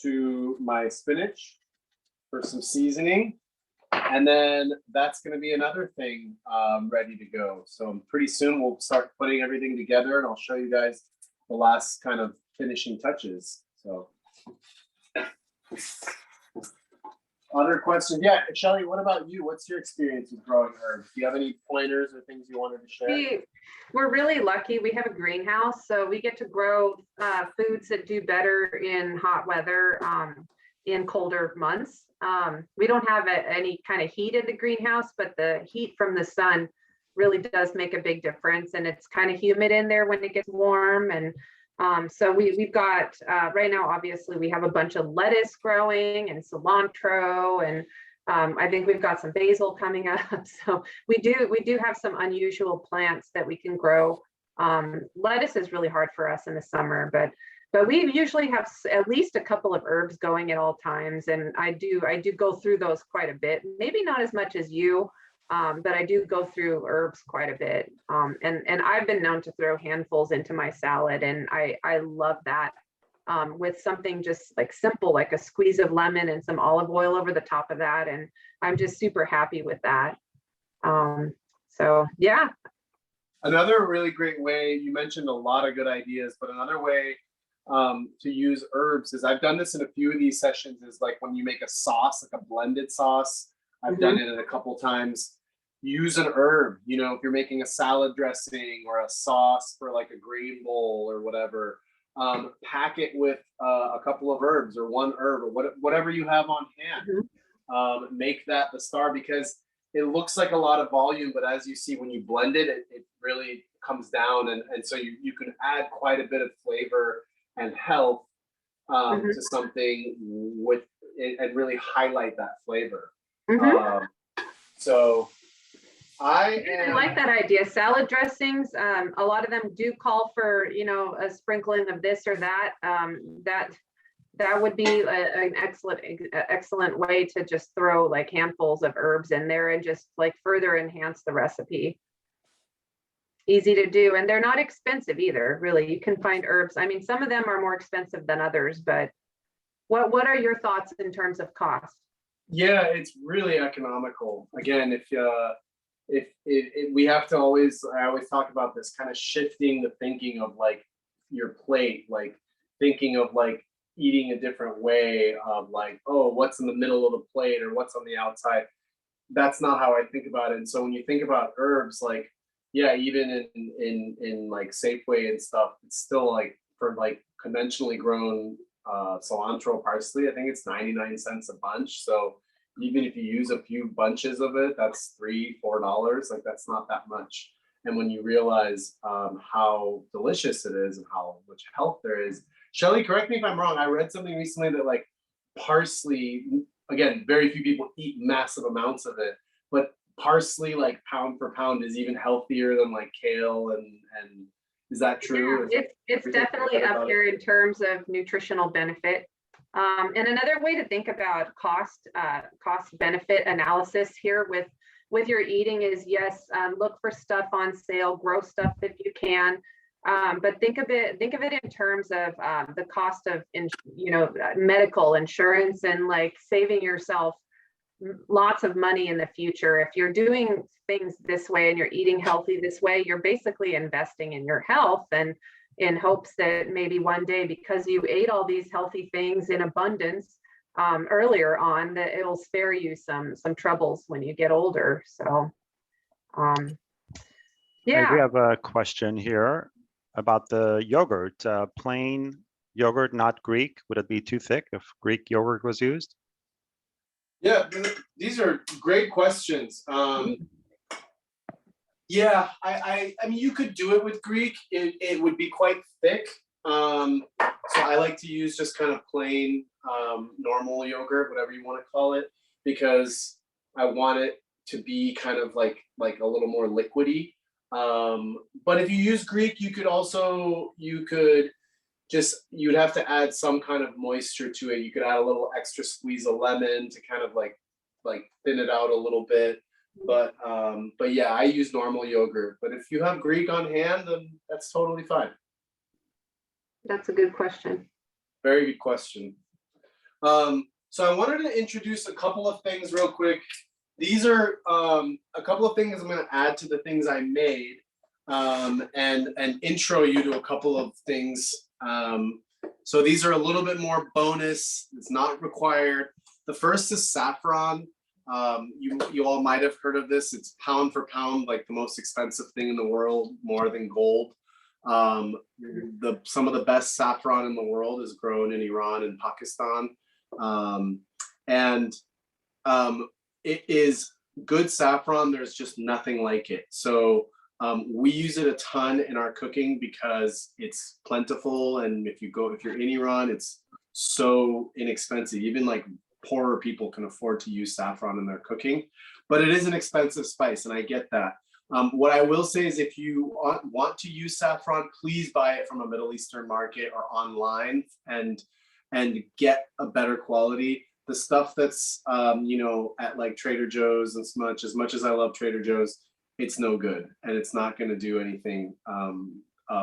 to my spinach for some seasoning. And then that's going to be another thing ready to go. So pretty soon we'll start putting everything together, and I'll show you guys the last kind of finishing touches. So other questions? Yeah, Shelley, what about you? What's your experience with growing herbs? Do you have any pointers or things you wanted to share? We're really lucky. We have a greenhouse, so we get to grow foods that do better in hot weather. in colder months. We don't have any kind of heat in the greenhouse, but the heat from the sun really does make a big difference. And it's kind of humid in there when it gets warm. And so we've got, right now, obviously, we have a bunch of lettuce growing and cilantro, and I think we've got some basil coming up. So we do have some unusual plants that we can grow. Lettuce is really hard for us in the summer, but we usually have at least a couple of herbs going at all times. And I do go through those quite a bit, maybe not as much as you, but I do go through herbs quite a bit. And I've been known to throw handfuls into my salad, and I love that. With something just like simple, like a squeeze of lemon and some olive oil over the top of that. And I'm just super happy with that. So yeah. Another really great way, you mentioned a lot of good ideas, but another way to use herbs is, I've done this in a few of these sessions, is like when you make a sauce, like a blended sauce. I've done it a couple times. Use an herb, you know, if you're making a salad dressing or a sauce for like a grain bowl or whatever. Pack it with a couple of herbs or one herb or whatever you have on hand. Make that the star, because it looks like a lot of volume, but as you see, when you blend it, it really comes down. And so you can add quite a bit of flavor and health to something with it, and really highlight that flavor. So I like that idea. Salad dressings, a lot of them do call for, you know, a sprinkling of this or that. That would be an excellent way to just throw like handfuls of herbs in there and just like further enhance the recipe. Easy to do, and they're not expensive either, really. You can find herbs. I mean, some of them are more expensive than others, but what are your thoughts in terms of cost? Yeah, it's really economical. Again, if we have to always, I always talk about this kind of shifting the thinking of like your plate, like thinking of like eating a different way of like, oh, what's in the middle of the plate or what's on the outside. That's not how I think about it. And so when you think about herbs, like, yeah, even in like Safeway and stuff, it's still like, for like conventionally grown cilantro, parsley, I think it's 99 cents a bunch. So even if you use a few bunches of it, that's $3-4. Like, that's not that much. And when you realize how delicious it is and how much health there is, Shelley, correct me if I'm wrong. I read something recently that like parsley, again, very few people eat massive amounts of it, but parsley, like pound for pound, is even healthier than like kale. And is that true? Yeah, it's definitely up here in terms of nutritional benefit. And another way to think about cost benefit analysis here with your eating is, yes, look for stuff on sale, grow stuff if you can, but think of it in terms of the cost of medical insurance and like saving yourself lots of money in the future. If you're doing things this way and you're eating healthy this way, you're basically investing in your health, and in hopes that maybe one day, because you ate all these healthy things in abundance earlier on, that it'll spare you some troubles when you get older. So yeah. We have a question here about the yogurt. Plain yogurt, not Greek. Would it be too thick if Greek yogurt was used? Yeah, these are great questions. Yeah, I mean, you could do it with Greek. It would be quite thick. So I like to use just kind of plain normal yogurt, whatever you want to call it, because I want it to be kind of like a little more liquidy. But if you use Greek, you'd have to add some kind of moisture to it. You could add a little extra squeeze of lemon to kind of like thin it out a little bit. But yeah, I use normal yogurt. But if you have Greek on hand, then that's totally fine. That's a good question. Very good question. So I wanted to introduce a couple of things real quick. These are a couple of things I'm going to add to the things I made, and intro you to a couple of things. So these are a little bit more bonus. It's not required. The first is saffron. You all might have heard of this. It's pound for pound, like the most expensive thing in the world, more than gold. Some of the best saffron in the world is grown in Iran and Pakistan. And it is good saffron. There's just nothing like it. So we use it a ton in our cooking because it's plentiful. And if you're in Iran, it's so inexpensive. Even like poorer people can afford to use saffron in their cooking, but it is an expensive spice, and I get that. What I will say is if you want to use saffron, please buy it from a Middle Eastern market or online and get a better quality. The stuff that's at like Trader Joe's, as much as I love Trader Joe's, it's no good, and it's not going to do anything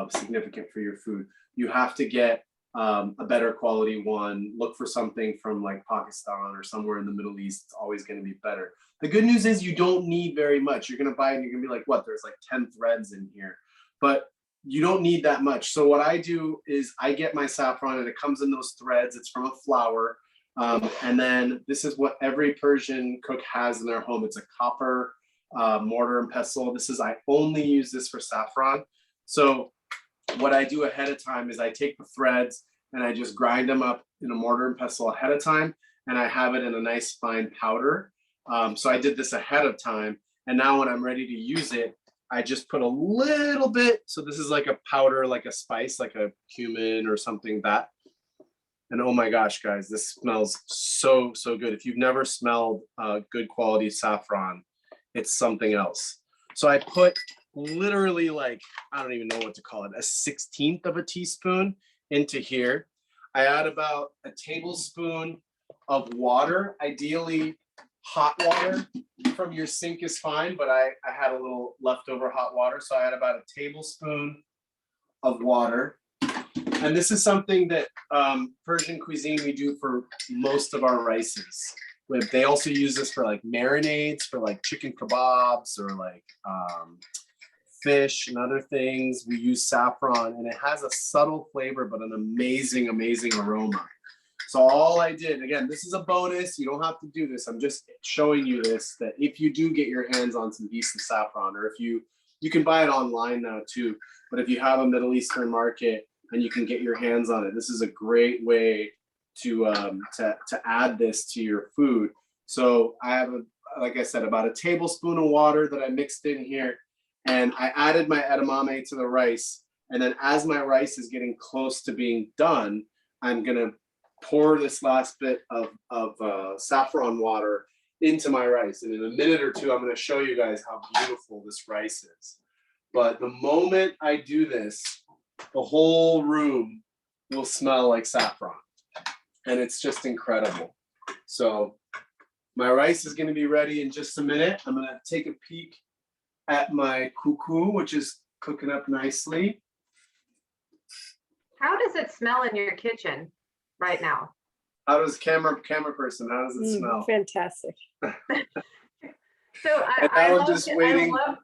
significant for your food. You have to get a better quality one. Look for something from like Pakistan or somewhere in the Middle East. It's always going to be better. The good news is you don't need very much. You're going to buy it and you're going to be like, what? There's like 10 threads in here, but you don't need that much. So what I do is I get my saffron and it comes in those threads. It's from a flower. And then this is what every Persian cook has in their home. It's a copper mortar and pestle. I only use this for saffron. So what I do ahead of time is I take the threads and I just grind them up in a mortar and pestle ahead of time, and I have it in a nice fine powder. So I did this ahead of time, and now when I'm ready to use it, I just put a little bit. So this is like a powder, like a spice, like a cumin or something that. And oh my gosh, guys, this smells so good. If you've never smelled good quality saffron, it's something else. So I put literally like, I don't even know what to call it, a 1/16 of a teaspoon into here. I add about a tablespoon of water, ideally hot water from your sink is fine, but I had a little leftover hot water. So I had about a tablespoon of water. And this is something that Persian cuisine we do for most of our rices. They also use this for like marinades, for like chicken kebabs or like fish and other things. We use saffron, and it has a subtle flavor, but an amazing, amazing aroma. So all I did, again, this is a bonus. You don't have to do this. I'm just showing you this, that if you do get your hands on some decent saffron, or if you can buy it online now too, but if you have a Middle Eastern market and you can get your hands on it, this is a great way to add this to your food. So I have, like I said, about a tablespoon of water that I mixed in here, and I added my edamame to the rice. And then as my rice is getting close to being done, I'm gonna pour this last bit of saffron water into my rice. And in a minute or two, I'm gonna show you guys how beautiful this rice is. But the moment I do this, the whole room will smell like saffron. And it's just incredible. So my rice is going to be ready in just a minute. I'm going to take a peek at my kuku, which is cooking up nicely. How does it smell in your kitchen right now? How does camera person, how does it smell? Fantastic. So I love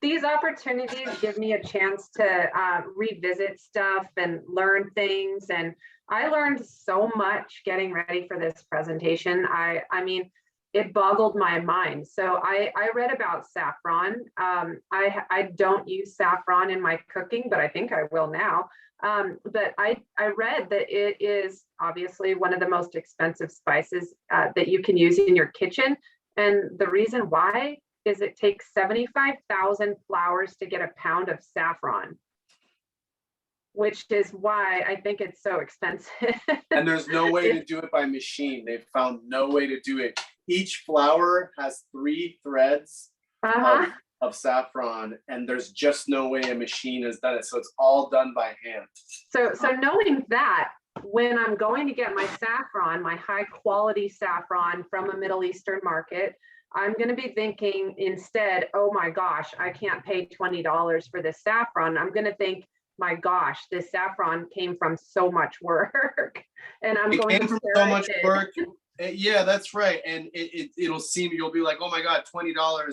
these opportunities. Give me a chance to revisit stuff and learn things. And I learned so much getting ready for this presentation. I mean, it boggled my mind. So I read about saffron. I don't use saffron in my cooking, but I think I will now. But I read that it is obviously one of the most expensive spices that you can use in your kitchen. And the reason why is it takes 75,000 flowers to get a pound of saffron, which is why I think it's so expensive. And there's no way to do it by machine. They've found no way to do it. Each flower has 3 threads of saffron, and there's just no way a machine has done it. So it's all done by hand. So knowing that, when I'm going to get my saffron, my high quality saffron from a Middle Eastern market, I'm going to be thinking instead, oh my gosh, I can't pay $20 for this saffron. I'm going to think, my gosh, this saffron came from so much work, and I'm going to so much work. Yeah, that's right. And it'll seem, you'll be like, oh my God, $20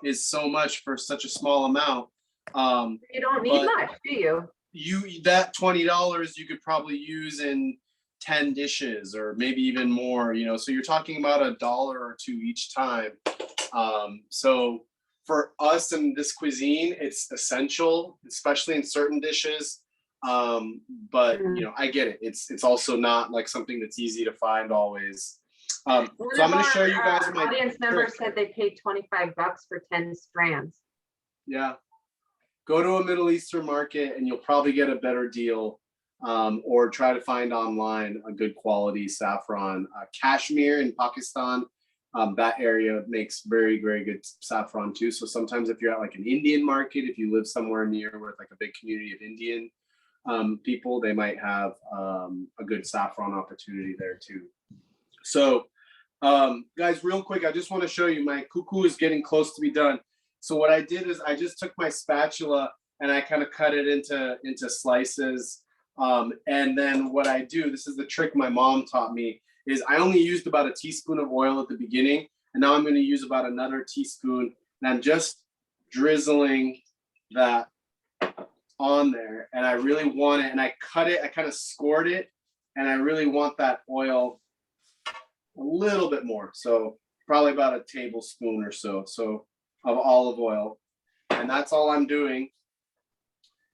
is so much for such a small amount. You don't need much, do you? That $20 you could probably use in 10 dishes or maybe even more, so you're talking about $1 or $2 each time. So for us in this cuisine, it's essential, especially in certain dishes. But you know, I get it. It's also not like something that's easy to find always. So I'm going to show you guys my audience members said they paid $25 for 10 strands. Yeah, go to a Middle Eastern market and you'll probably get a better deal, or try to find online a good quality saffron. Kashmir in Pakistan, that area makes very, very good saffron too. So sometimes if you're at like an Indian market, if you live somewhere near with like a big community of Indian people, they might have a good saffron opportunity there too. So guys, real quick, I just want to show you my kuku is getting close to be done. So what I did is I just took my spatula and I kind of cut it into slices. And then what I do, this is the trick my mom taught me, is I only used about a teaspoon of oil at the beginning, and now I'm going to use about another teaspoon, and I'm just drizzling that on there. And I really want it, and I cut it, I kind of scored it, and I really want that oil a little bit more. So probably about a tablespoon or so of olive oil. And that's all I'm doing.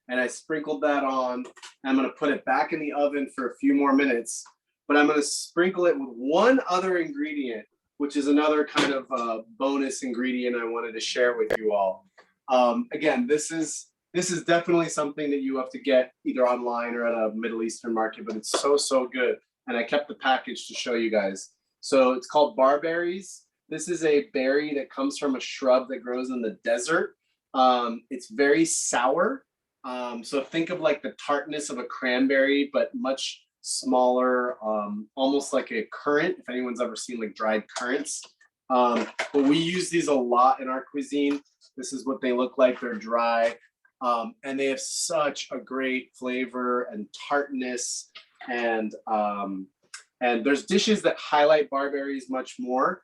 And I sprinkled that on. I'm going to put it back in the oven for a few more minutes, but I'm going to sprinkle it with one other ingredient, which is another kind of bonus ingredient I wanted to share with you all. Again, this is definitely something that you have to get either online or at a Middle Eastern market, but it's so good. And I kept the package to show you guys. So it's called barberries. This is a berry that comes from a shrub that grows in the desert. It's very sour. So think of like the tartness of a cranberry, but much smaller, almost like a currant, if anyone's ever seen like dried currants. But we use these a lot in our cuisine. This is what they look like. They're dry. And they have such a great flavor and tartness. And there's dishes that highlight barberries much more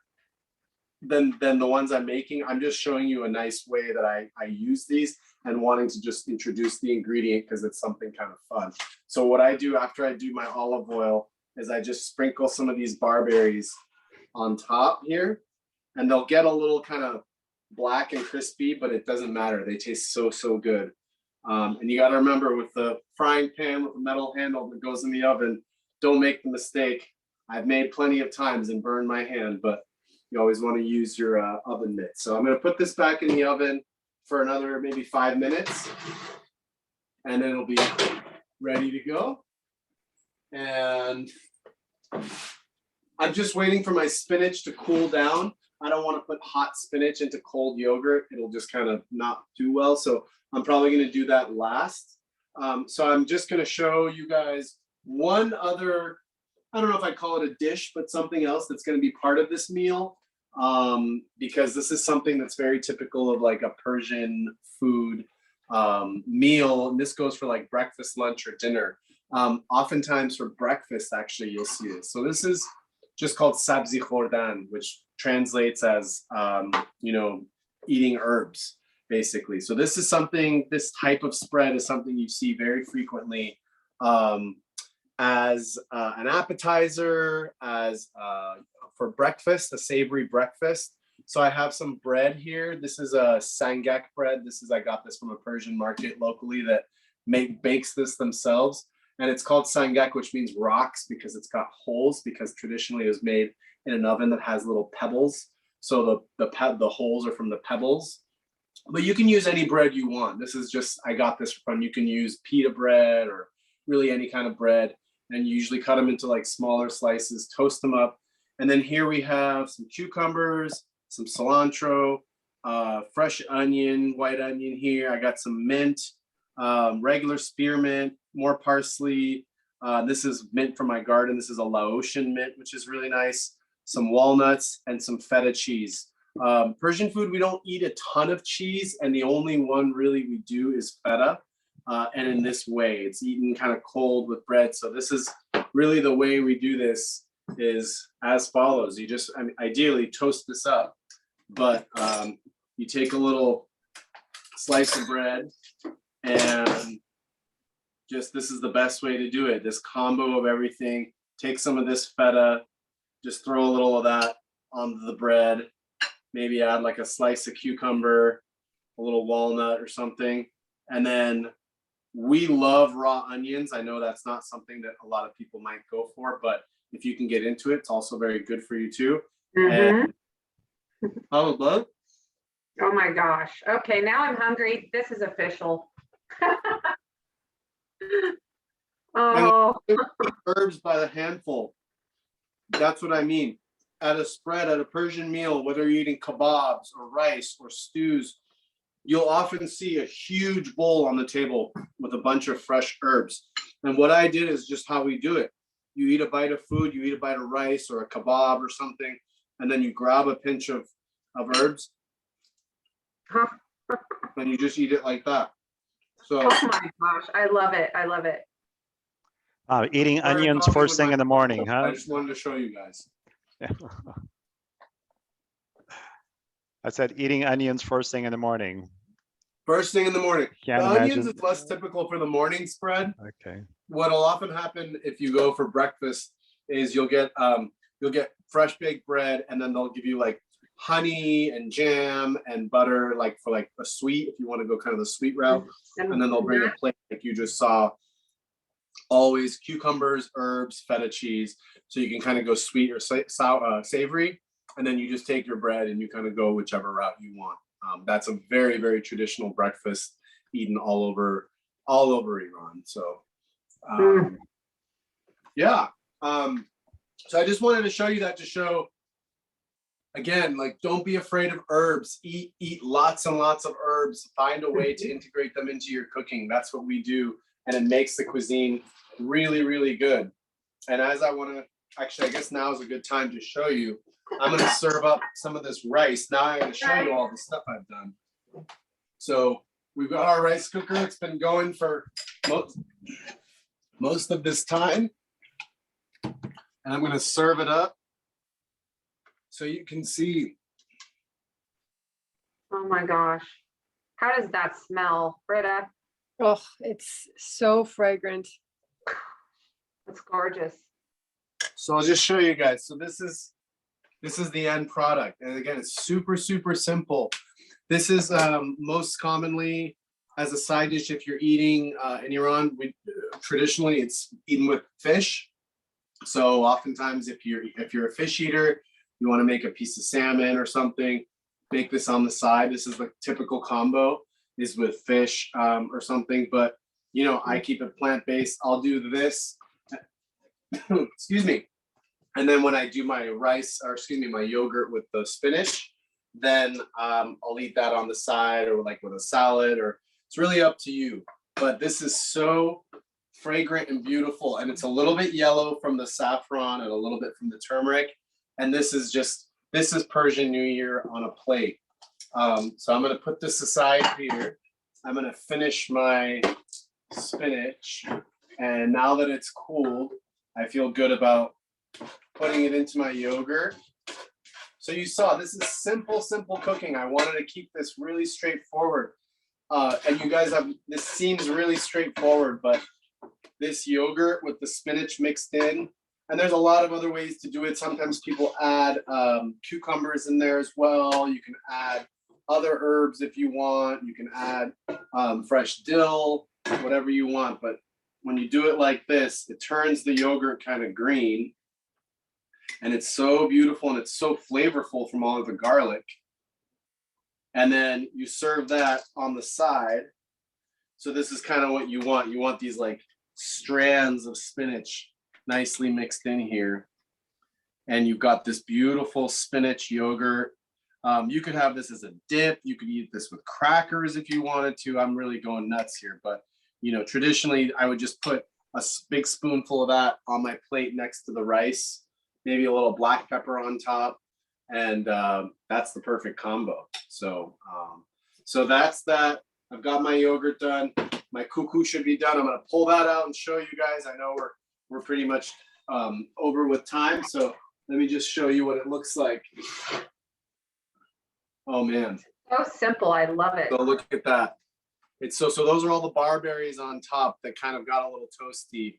than the ones I'm making. I'm just showing you a nice way that I use these and wanting to just introduce the ingredient because it's something kind of fun. So what I do after I do my olive oil is I just sprinkle some of these barberries on top here, and they'll get a little kind of black and crispy, but it doesn't matter. They taste so good. And you got to remember, with the frying pan with a metal handle that goes in the oven, don't make the mistake. I've made plenty of times and burned my hand, but you always want to use your oven mitt. So I'm going to put this back in the oven for another maybe 5 minutes, and then it'll be ready to go. And I'm just waiting for my spinach to cool down. I don't want to put hot spinach into cold yogurt. It'll just kind of not do well. So I'm probably going to do that last. So I'm just going to show you guys one other, I don't know if I call it a dish, but something else that's going to be part of this meal. Because this is something that's very typical of like a Persian food meal. And this goes for like breakfast, lunch, or dinner. Oftentimes for breakfast, actually, you'll see this. So this is just called Sabzi khordan, which translates as, you know, eating herbs, basically. So this is something, this type of spread is something you see very frequently as an appetizer, as for breakfast, a savory breakfast. So I have some bread here. This is a sangak bread. I got this from a Persian market locally that bakes this themselves. And it's called sangak, which means rocks, because it's got holes, because traditionally it was made in an oven that has little pebbles. So the holes are from the pebbles. But you can use any bread you want. This is just, I got this from, you can use pita bread or really any kind of bread. And you usually cut them into like smaller slices, toast them up. And then here we have some cucumbers, some cilantro, fresh onion, white onion here. I got some mint, regular spearmint, more parsley. This is mint from my garden. This is a Laotian mint, which is really nice. Some walnuts and some feta cheese. Persian food, we don't eat a ton of cheese, and the only one really we do is feta. And in this way, it's eaten kind of cold with bread. So this is really the way we do this, is as follows. You just, I mean, ideally toast this up, but you take a little slice of bread, and just, this is the best way to do it. This combo of everything. Take some of this feta, just throw a little of that onto the bread, maybe add like a slice of cucumber, a little walnut or something, and then We love raw onions. I know that's not something that a lot of people might go for, but if you can get into it, it's also very good for you too. And how about? Oh my gosh. Okay, now I'm hungry. This is official. Oh, Herbs by the handful. That's what I mean. At a spread, at a Persian meal, whether you're eating kebabs or rice or stews, you'll often see a huge bowl on the table with a bunch of fresh herbs. And what I did is just how we do it. You eat a bite of food, you eat a bite of rice or a kebab or something, and then you grab a pinch of herbs and you just eat it like that. So, oh my gosh. I love it. I love it. Eating onions first thing in the morning, huh? I just wanted to show you guys. I said eating onions first thing in the morning. First thing in the morning. Can't The imagine. onions is less typical for the morning spread. Okay. What'll often happen if you go for breakfast is you'll get fresh baked bread, and then they'll give you like honey and jam and butter, like for like a sweet, if you want to go kind of the sweet route. And then they'll bring a plate like you just saw. Always cucumbers, herbs, feta cheese. So you can kind of go sweet or savory. And then you just take your bread and you kind of go whichever route you want. That's a very, very traditional breakfast eaten all over Iran. So yeah. So I just wanted to show you that, to show again, like, don't be afraid of herbs. Eat lots and lots of herbs. Find a way to integrate them into your cooking. That's what we do. And it makes the cuisine really, really good. And as I want to, actually, I guess now is a good time to show you. I'm going to serve up some of this rice. Now I'm going to show you all the stuff I've done. So we've got our rice cooker. It's been going for most of this time. And I'm going to serve it up so you can see. Oh my gosh. How does that smell, Britta? Oh, it's so fragrant. That's gorgeous. So I'll just show you guys. So this is the end product. And again, it's super, super simple. This is most commonly as a side dish if you're eating in Iran. Traditionally it's eaten with fish. So oftentimes if you're a fish eater, you want to make a piece of salmon or something, make this on the side. This is the typical combo, is with fish or something. But you know, I keep it plant-based. I'll do this. Excuse me. And then when I do my rice, or excuse me, my yogurt with the spinach, then I'll eat that on the side or like with a salad, or it's really up to you. But this is so fragrant and beautiful. And it's a little bit yellow from the saffron and a little bit from the turmeric. And this is Persian New Year on a plate. So I'm going to put this aside here. I'm going to finish my spinach. And now that it's cooled, I feel good about putting it into my yogurt. So you saw, this is simple cooking. I wanted to keep this really straightforward. And you guys this seems really straightforward, but this yogurt with the spinach mixed in, and there's a lot of other ways to do it. Sometimes people add cucumbers in there as well. You can add other herbs if you want. You can add fresh dill, whatever you want. But when you do it like this, it turns the yogurt kind of green. And it's so beautiful and it's so flavorful from all of the garlic. And then you serve that on the side. So this is kind of what you want. You want these like strands of spinach nicely mixed in here. And you've got this beautiful spinach yogurt. You could have this as a dip. You could eat this with crackers if you wanted to. I'm really going nuts here. But, you know, traditionally, I would just put a big spoonful of that on my plate next to the rice. Maybe a little black pepper on top, and that's the perfect combo. So, so that's that. I've got my yogurt done. My kuku should be done. I'm gonna pull that out and show you guys. I know we're pretty much over with time, so let me just show you what it looks like. Oh man! So simple. I love it. So look at that. It's so those are all the barberries on top that kind of got a little toasty,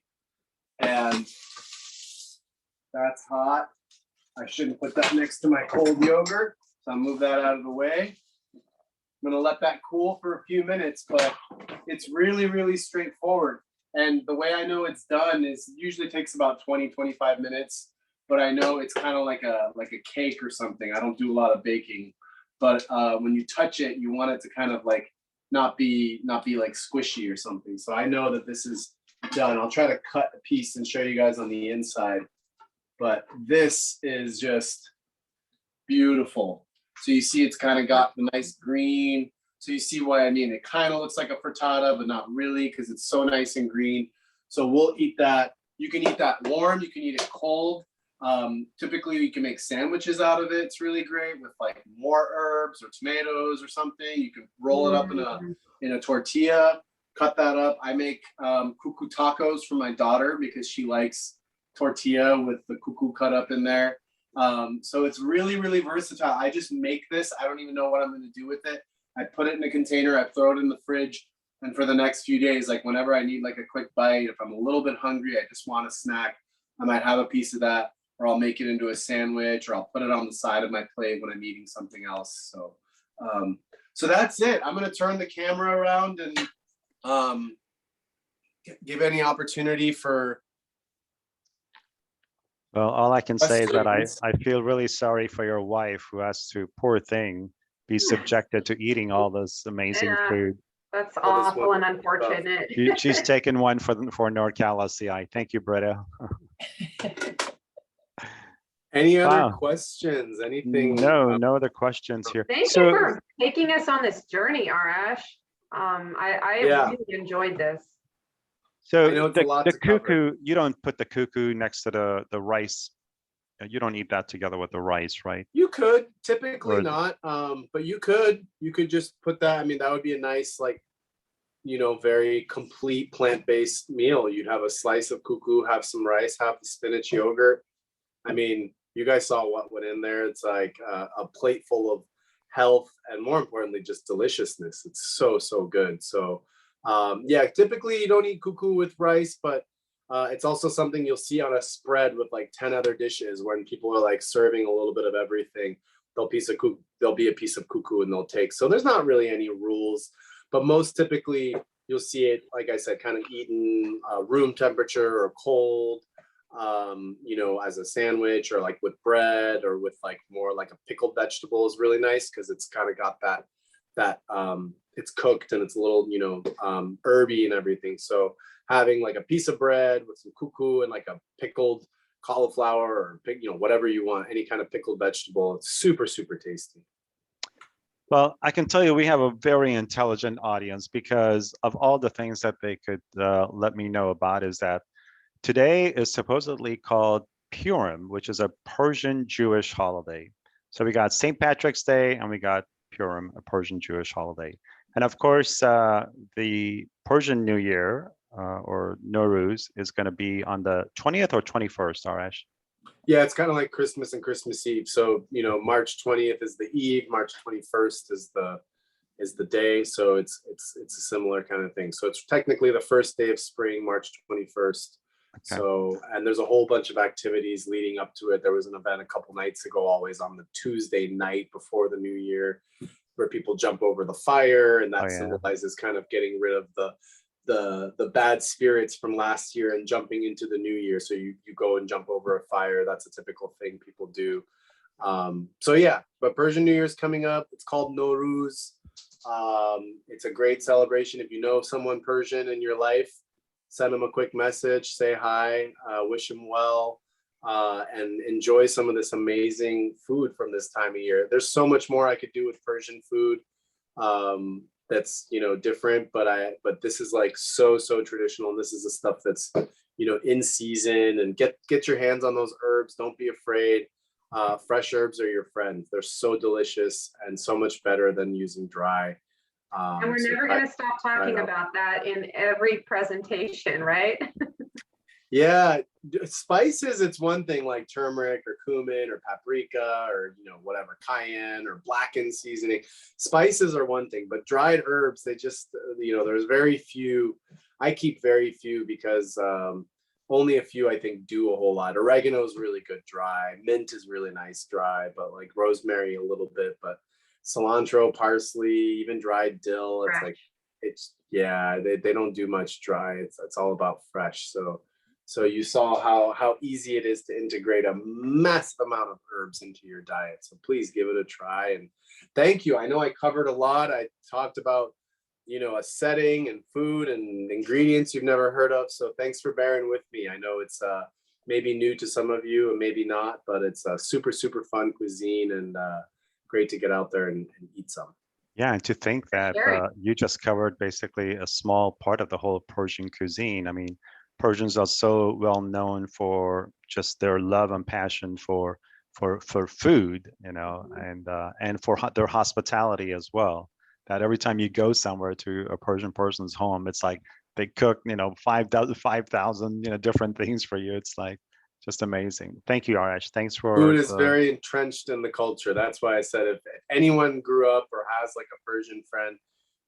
and that's hot. I shouldn't put that next to my cold yogurt, so I'll move that out of the way. I'm gonna let that cool for a few minutes, but it's really, really straightforward. And the way I know it's done is it usually takes about 20-25 minutes, but I know it's kind of like a cake or something. I don't do a lot of baking, but when you touch it, you want it to kind of like not be like squishy or something. So I know that this is done. I'll try to cut a piece and show you guys on the inside, but this is just beautiful. So you see it's kind of got the nice green. So you see why I mean, it kind of looks like a frittata, but not really because it's so nice and green. So we'll eat that. You can eat that warm, you can eat it cold. Typically you can make sandwiches out of it. It's really great with like more herbs or tomatoes or something. You can roll it up in a tortilla, cut that up. I make kuku tacos for my daughter because she likes tortilla with the kuku cut up in there. So it's really, really versatile. I just make this. I don't even know what I'm going to do with it. I put it in a container. I throw it in the fridge. And for the next few days, like whenever I need like a quick bite, if I'm a little bit hungry, I just want a snack, I might have a piece of that, or I'll make it into a sandwich, or I'll put it on the side of my plate when I'm eating something else. So, so that's it. I'm going to turn the camera around and give any opportunity for. Well, all I can say is that I feel really sorry for your wife who has to, poor thing, be subjected to eating all this amazing food. That's awful and unfortunate. She's taken one for NorCal SCI. Thank you, Britta. Any other questions? Anything? No other questions here. Thank you for taking us on this journey, Arash. I really enjoyed this. So the cuckoo, you don't put the cuckoo next to the rice. You don't eat that together with the rice, right? You could, typically not, but you could just put that. I mean, that would be a nice, like, very complete plant-based meal. You'd have a slice of cuckoo, have some rice, have the spinach yogurt. I mean, you guys saw what went in there. It's like a plate full of health and, more importantly, just deliciousness. It's so, so good. So yeah, typically you don't eat cuckoo with rice, but it's also something you'll see on a spread with like 10 other dishes when people are like serving a little bit of everything. There'll be a piece of cuckoo and they'll take. So there's not really any rules, but most typically you'll see it, like I said, kind of eaten room temperature or cold, as a sandwich or like with bread or with like more like a pickled vegetable is really nice because it's kind of got that it's cooked and it's a little, herby and everything. So having like a piece of bread with some cuckoo and like a pickled cauliflower or whatever you want, any kind of pickled vegetable, it's super, super tasty. Well, I can tell you we have a very intelligent audience because of all the things that they could let me know about is that today is supposedly called Purim, which is a Persian Jewish holiday. So we got St. Patrick's Day and we got Purim, a Persian Jewish holiday. And of course, the Persian New Year or Nowruz is going to be on the 20th or 21st, Arash? Yeah, it's kind of like Christmas and Christmas Eve. So, March 20th is the eve, March 21st is the day. So it's a similar kind of thing. So it's technically the first day of spring, March 21st. Okay. So, and there's a whole bunch of activities leading up to it. There was an event a couple nights ago, always on the Tuesday night before the New Year, where people jump over the fire, and that symbolizes kind of getting rid of the bad spirits from last year and jumping into the new year. So you go and jump over a fire. That's a typical thing people do. So yeah, but Persian New Year is coming up. It's called Nowruz. It's a great celebration. If you know someone Persian in your life, send them a quick message, say hi, wish them well, and enjoy some of this amazing food from this time of year. There's so much more I could do with Persian food. That's different, but this is like so traditional, and this is the stuff that's in season. And get your hands on those herbs. Don't be afraid. Fresh herbs are your friends. They're so delicious and so much better than using dry. And we're never going to stop talking about that in every presentation, right? Yeah, spices, it's one thing, like turmeric or cumin or paprika or whatever, cayenne or blackened seasoning. Spices are one thing, but dried herbs, they just there's very few. I keep very few because only a few I think do a whole lot. Oregano is really good dry. Mint is really nice dry, but like rosemary a little bit. But cilantro, parsley, even dried dill. It's Fresh. like, yeah, they don't do much dry. It's all about fresh. So you saw how easy it is to integrate a massive amount of herbs into your diet. So please give it a try. And thank you. I know I covered a lot. I talked about, a setting and food and ingredients you've never heard of. So thanks for bearing with me. I know it's maybe new to some of you and maybe not, but it's a super, super fun cuisine and great to get out there and eat some. Yeah, and to think that sharing. you just covered basically a small part of the whole Persian cuisine. I mean, Persians are so well known for just their love and passion for food, and for their hospitality as well. That every time you go somewhere to a Persian person's home, it's like they cook, 5,000, different things for you. It's like just amazing. Thank you, Arash. Thanks for Food is very entrenched in the culture. That's why I said if anyone grew up or has like a Persian friend,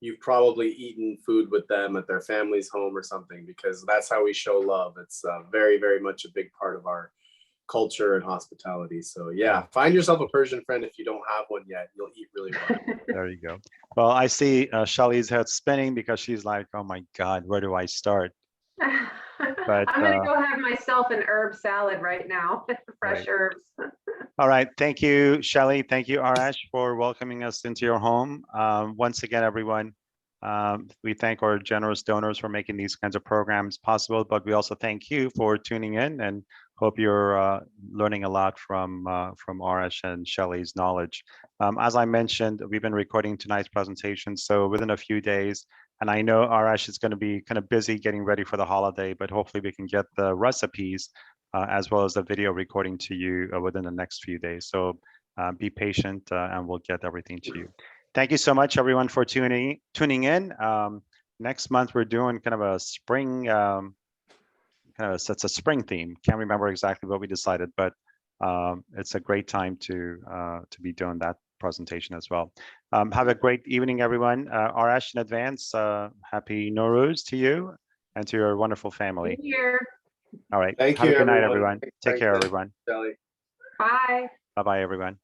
you've probably eaten food with them at their family's home or something, because that's how we show love. It's very, very much a big part of our culture and hospitality. So yeah, find yourself a Persian friend. If you don't have one yet, you'll eat really well. There you go. Well, I see Shelley's head spinning because she's like, oh my God, where do I start? But I'm gonna go have myself an herb salad right now, fresh herbs. all right, thank you, Shelley. Thank you, Arash, for welcoming us into your home. Once again, everyone, we thank our generous donors for making these kinds of programs possible, but we also thank you for tuning in and hope you're learning a lot from Arash and Shelley's knowledge. As I mentioned, we've been recording tonight's presentation, so within a few days, and I know Arash is going to be kind of busy getting ready for the holiday, but hopefully we can get the recipes as well as the video recording to you within the next few days. So be patient and we'll get everything to you. Thank you so much, everyone, for tuning in. Next month, we're doing kind of a spring, it's a spring theme. Can't remember exactly what we decided, but it's a great time to be doing that presentation as well. Have a great evening, everyone. Arash, in advance, happy Nowruz to you and to your wonderful family. Here. All right. Thank Have you, a good night, everyone. everyone. Take care, everyone. Shelley. Bye. Bye-bye, everyone.